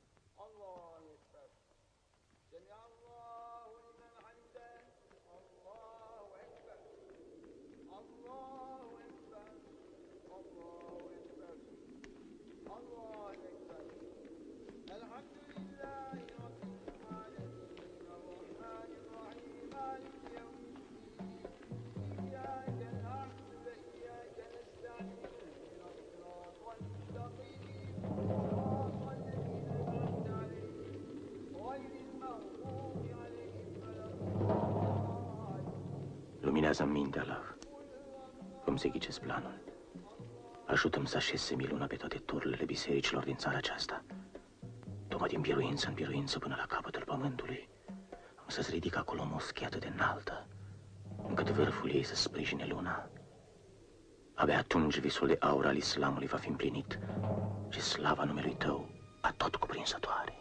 Luminează-mi mintea, Lav. Cum se ghicesc planul. Ajută-mi să așez semiluna pe toate tururile bisericilor din țara aceasta. Tu urmă din biruință în biruință până la capătul pământului, să-ți ridic acolo o moschee atât de înaltă, încât vârful ei să sprijine luna. Abia atunci visul de aur al islamului va fi împlinit și slava numelui tău atot cuprinsătoare.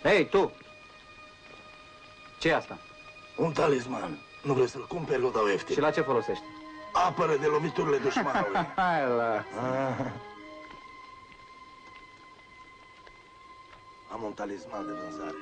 Hei, tu! Ce e asta? Un talisman. Nu vrei să-l cumperi, o dau ieftin. Și la ce folosește? Apără de loviturile dușmanului. Hai la... Am un talisman de vânzare.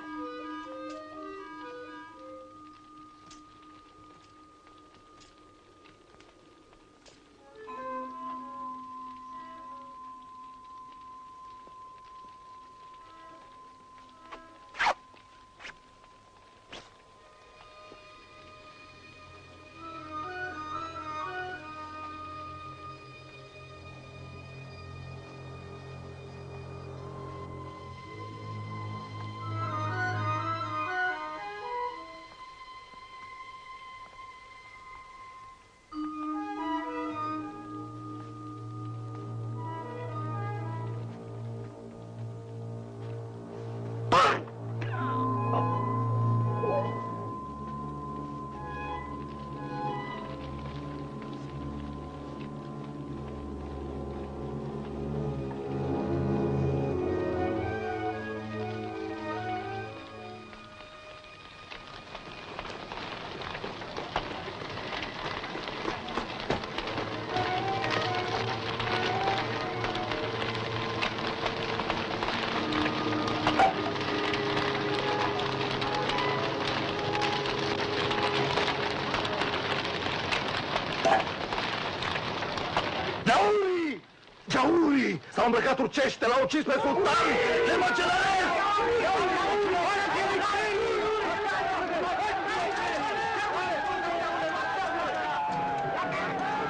S-au îmbrăcat turcește, l-au ucis pe sultan! Le măcelăresc!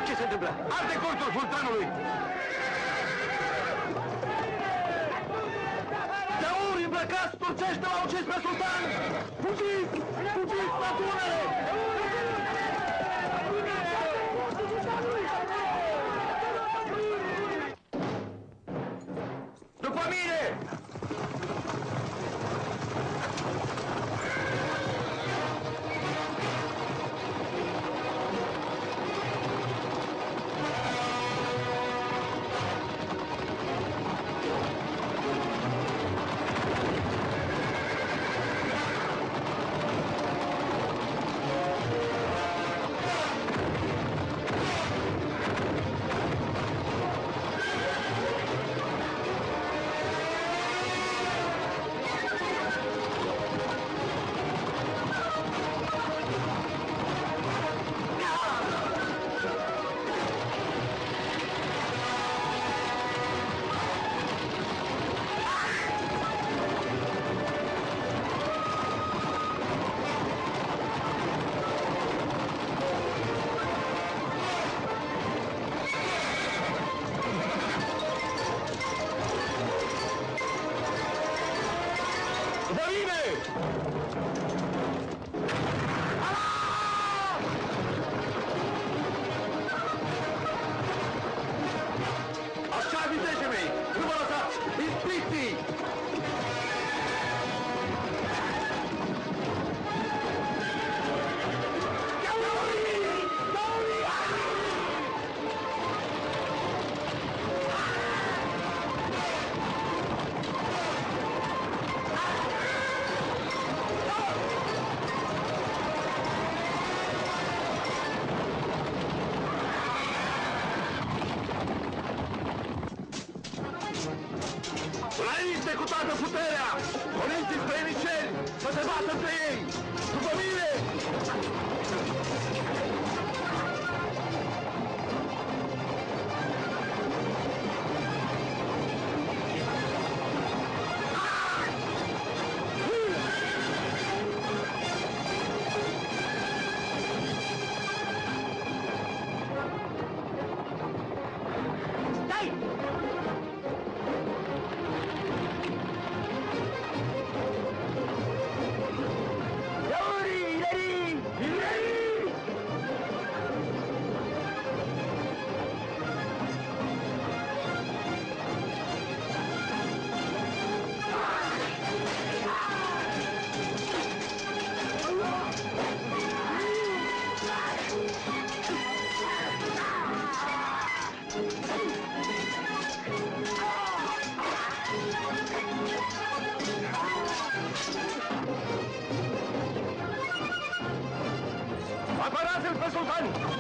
Ce se întâmplă? Alte corturi sultanului! Teuri îmbrăcați turcește, l-au ucis pe sultan! Fugiți! Fugiți la tunele! După mine! Înainte cu toată puterea! Goniți străiniceni! Să se bată între ei! După mine! Sultan!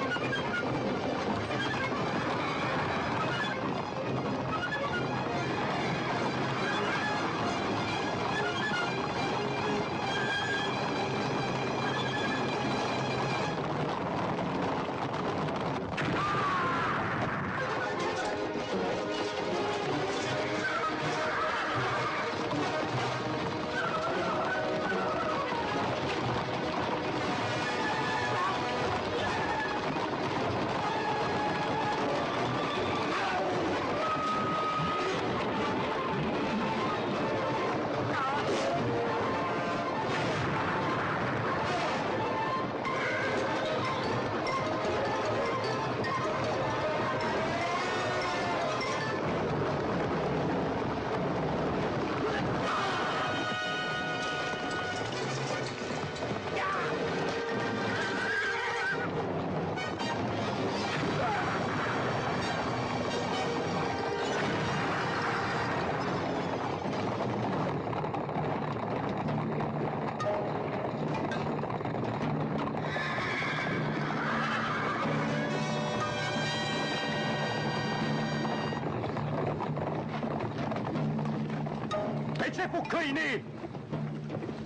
Ce cu câinii?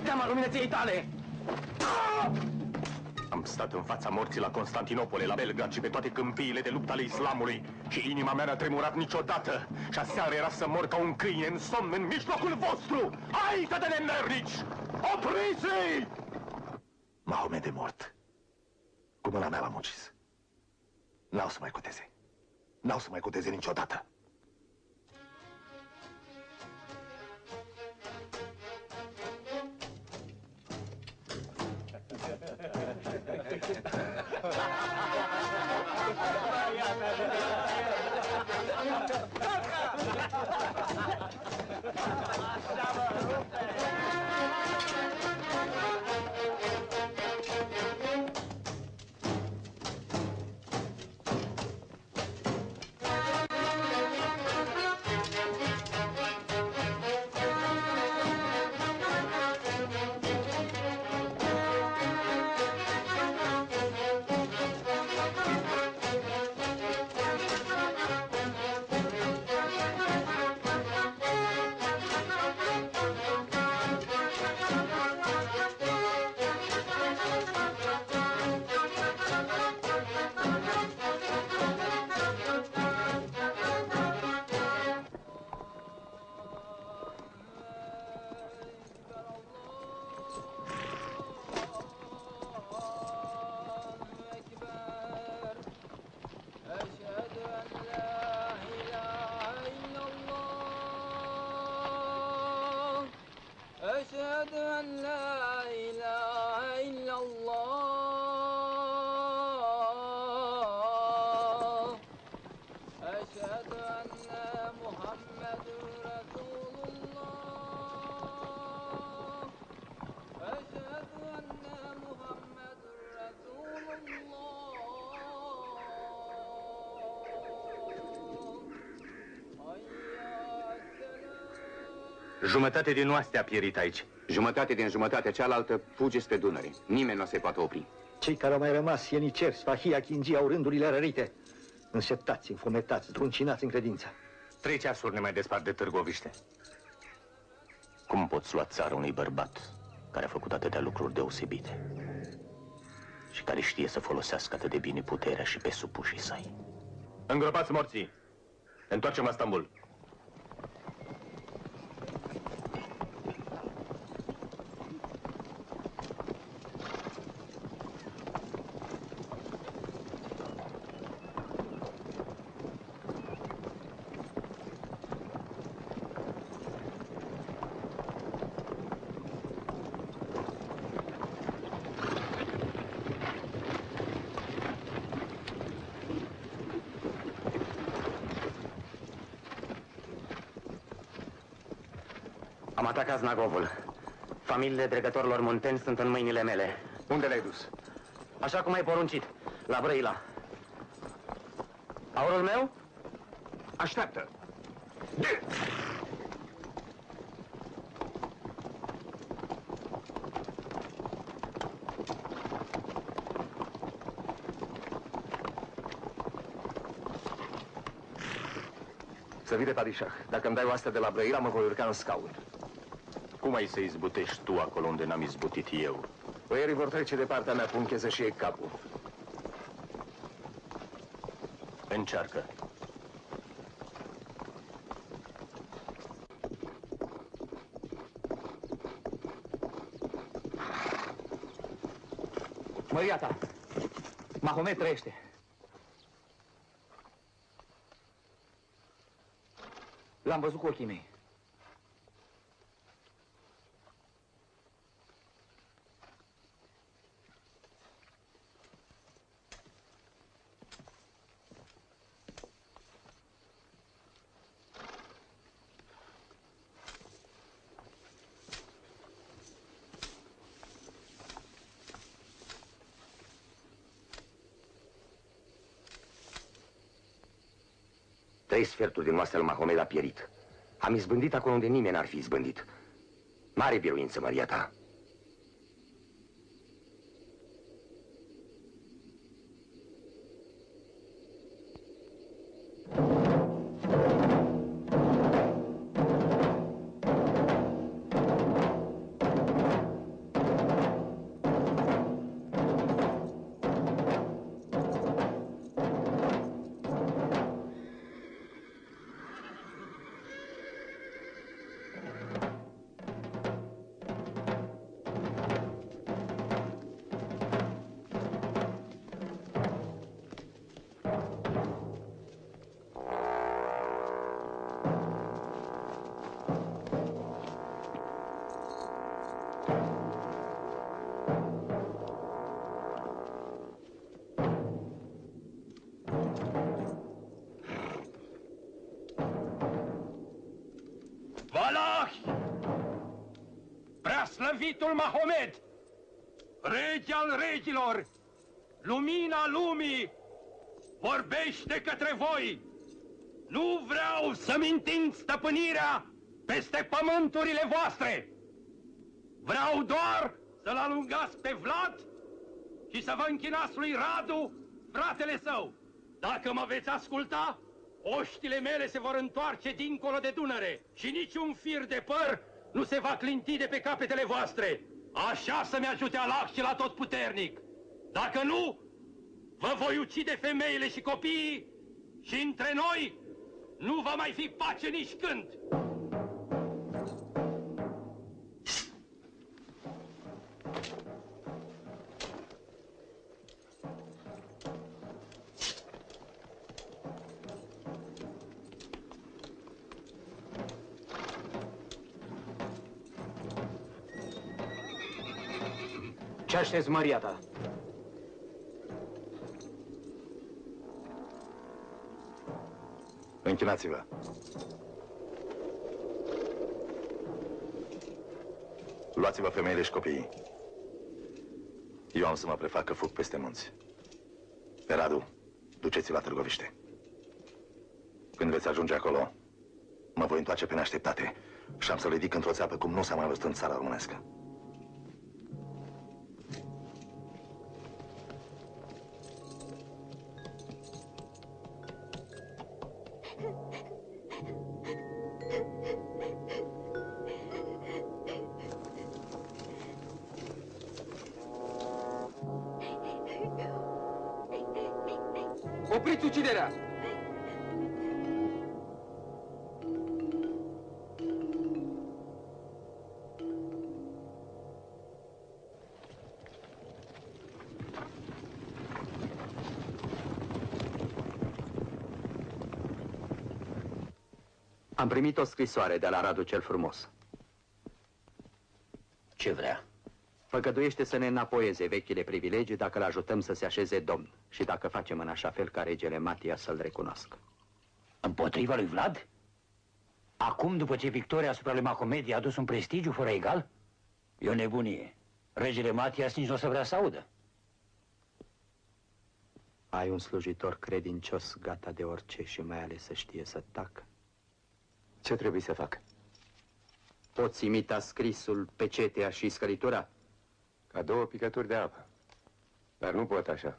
Teama luminăției tale! Am stat în fața morții la Constantinopole, la Belgrad și pe toate câmpiile de luptă ale islamului și inima mea n-a tremurat niciodată și aseară era să mor ca un câine în somn în mijlocul vostru! Aică de nemernici! Opriți-i! Mahomet de mort. Cu mâna mea l-am ucis. N-au să mai coteze. N-au să mai coteze niciodată. أشهد أن لا إله إلا الله أشهد أن محمد رسول الله أشهد أن محمد رسول Jumătate din oaste a pierit aici. Jumătate din jumătatea cealaltă fuge spre Dunăre. Nimeni nu se poate opri. Cei care au mai rămas, ieniceri, Sfahia, Chingia, au rândurile rărite. Înșeptați, înfometați, zdruncinați în credință. 3 ceasuri ne mai despart de Târgoviște. Cum poți lua țară unui bărbat care a făcut atâtea lucruri deosebite și care știe să folosească atât de bine puterea și pe supușii săi? Îngropați morții! Ne întoarcem la Stambul. Am atacat Znagovul. Familiile dregătorilor munteni sunt în mâinile mele. Unde le-ai dus? Așa cum ai poruncit, la Brăila. Aurul meu? Așteaptă! Să vede, Padișah, dacă îmi dai o astea de la Brăila, mă voi urca în scaun. Cum ai să izbutești tu acolo unde n-am izbutit eu? Boierii vor trece de partea mea cu încheză și ei capul. Încearcă. Măria ta, Mahomet trăiește. L-am văzut cu ochii mei. Trei sferturi din oastea lui Mahomet a pierit. Am izbândit acolo unde nimeni n-ar fi izbândit. Mare biruință, măria ta. Preaslăvitul Mahomet, rege al regilor, lumina lumii, vorbește către voi. Nu vreau să-mi întind stăpânirea peste pământurile voastre. Vreau doar să-l alungați pe Vlad și să vă închinați lui Radu, fratele său. Dacă mă veți asculta, oștile mele se vor întoarce dincolo de Dunăre și niciun fir de păr nu se va clinti de pe capetele voastre. Așa să-mi ajute Allah și la tot puternic. Dacă nu, vă voi ucide femeile și copiii și între noi nu va mai fi pace nici când. Ce aștepți, măria ta? Închinați-vă. Luați-vă femeile și copiii. Eu am să mă prefac că fug peste munți. Pe Radu, duceți-l la Târgoviște. Când veți ajunge acolo, mă voi întoarce pe neașteptate și am să-l ridic într-o țeapă cum nu s-a mai văzut în țara românească. Opriți uciderea! Am primit o scrisoare de la Radu cel Frumos. Ce vrea? Făgăduiește să ne înapoieze vechile privilegii dacă îl ajutăm să se așeze domn și dacă facem în așa fel ca regele Matia să-l recunoască. Împotriva lui Vlad? Acum, după ce victoria asupra lui Mahomet i-a adus un prestigiu fără egal? E o nebunie. Regele Matias nici nu o să vrea să audă. Ai un slujitor credincios, gata de orice și mai ales să știe să tacă? Ce trebuie să fac? Poți imita scrisul, pecetea și scăritura? Ca două picături de apă. Dar nu pot așa.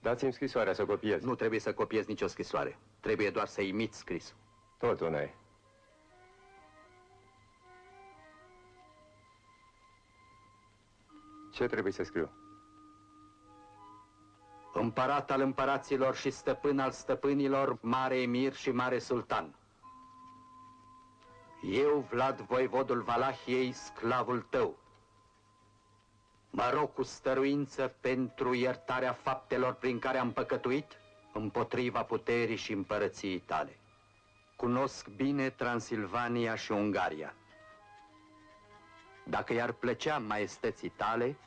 Dați-mi scrisoarea să copiez. Nu trebuie să copiezi nicio scrisoare. Trebuie doar să imiți scrisul. Tot una e. Ce trebuie să scriu? Împărat al împăraților și stăpân al stăpânilor, mare emir și mare sultan. Eu, Vlad, voivodul Valahiei, sclavul tău, mă rog cu stăruință pentru iertarea faptelor prin care am păcătuit împotriva puterii și împărăției tale. Cunosc bine Transilvania și Ungaria. Dacă i-ar plăcea maestății tale,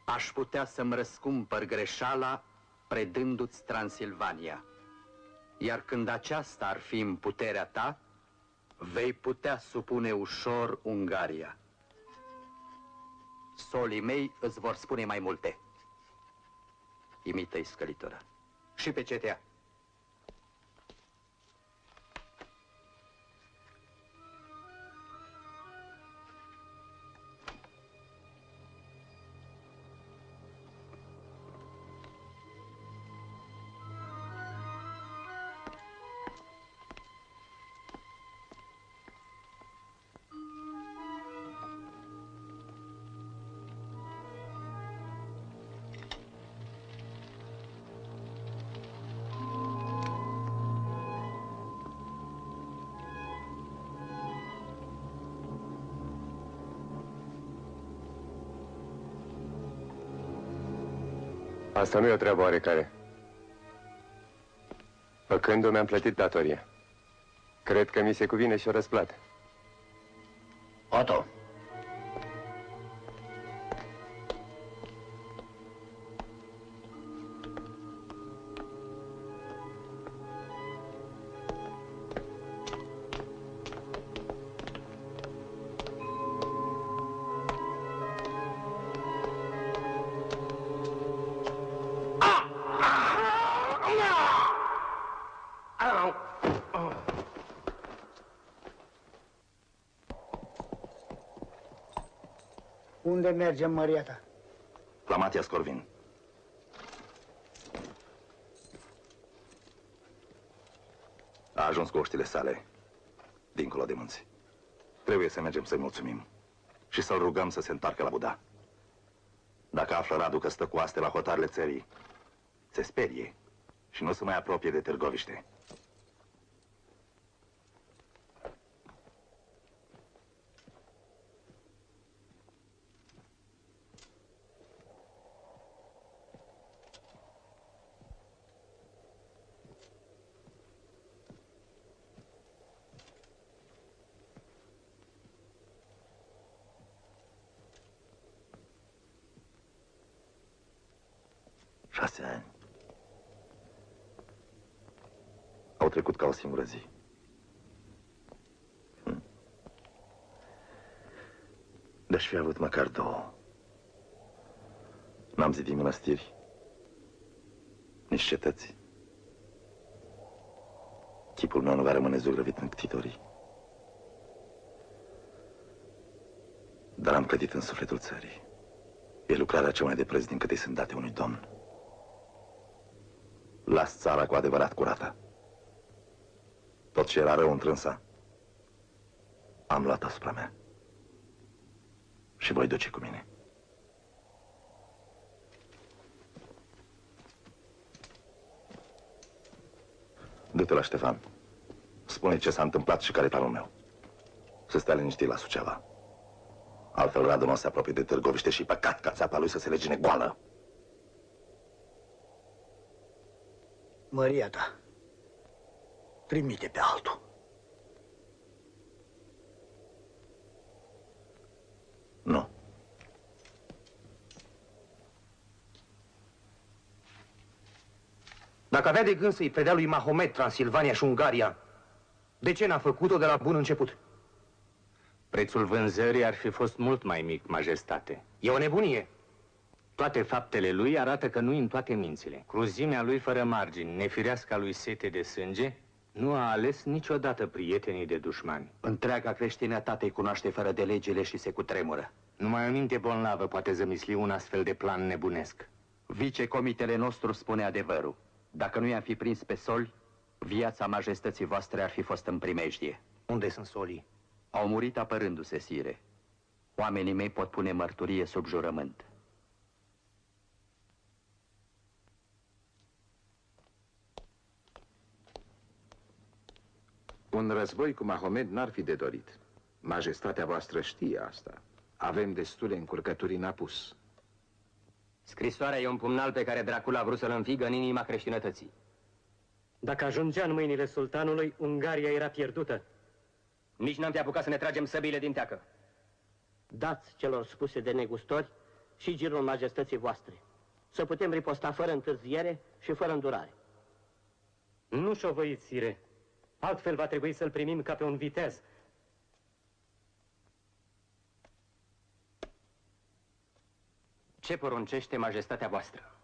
aș putea să-mi răscumpăr greșeala predându-ți Transilvania. Iar când aceasta ar fi în puterea ta, vei putea supune ușor Ungaria. Solii mei îți vor spune mai multe. Imită-i scălitura. Și pe cetea. Asta nu e o treabă oarecare. Făcând-o, mi-am plătit datoria. Cred că mi se cuvine și o răsplată. Otto. Unde mergem, măria ta? La Matias Corvin. A ajuns cu oștile sale, dincolo de munți. Trebuie să mergem să-i mulțumim și să-l rugăm să se întoarcă la Buda. Dacă află Radu că stă cu aste la hotarele țării, se sperie și nu se mai apropie de Târgoviște. Au trecut ca o singură zi. De-aș fi avut măcar două. N-am zidit mănăstiri, nici cetăți. Chipul meu nu va rămâne zugrăvit în ctitorii. Dar am clădit în sufletul țării. E lucrarea cea mai de preț din câte sunt date unui domn. Las țara cu adevărat curată. Tot ce era rău întrânsa, am luat asupra mea. Și voi duce cu mine. Du-te la Ștefan. Spune ce s-a întâmplat și care e planul meu. Să stea liniștit la Suceava. Altfel Radu nu se apropie de Târgoviște și păcat ca țeapa lui să se legine goală. Măria ta, trimite pe altul. Nu. Dacă avea de gând să-i predea lui Mahomet Transilvania și Ungaria, de ce n-a făcut-o de la bun început? Prețul vânzării ar fi fost mult mai mic, majestate. E o nebunie. Toate faptele lui arată că nu-i în toate mințile. Cruzimea lui fără margini, nefireasca lui sete de sânge, nu a ales niciodată prietenii de dușmani. Întreaga creștinătate îi cunoaște fără de legile și se cutremură. Numai o minte bolnavă poate zămisli un astfel de plan nebunesc. Vicecomitele nostru spune adevărul. Dacă nu i-am fi prins pe soli, viața majestății voastre ar fi fost în primejdie. Unde sunt solii? Au murit apărându-se, sire. Oamenii mei pot pune mărturie sub jurământ. Un război cu Mahomed n-ar fi de dorit. Majestatea voastră știe asta. Avem destule încurcături în apus. Scrisoarea e un pumnal pe care Dracula a vrut să-l înfigă în inima creștinătății. Dacă ajungea în mâinile sultanului, Ungaria era pierdută. Nici n-am fi apucat să ne tragem săbile din teacă. Dați celor spuse de negustori și girul majestății voastre, să putem riposta fără întârziere și fără îndurare. Nu șovăiți, sire. Altfel va trebui să-l primim ca pe un viteaz. Ce poruncește majestatea voastră?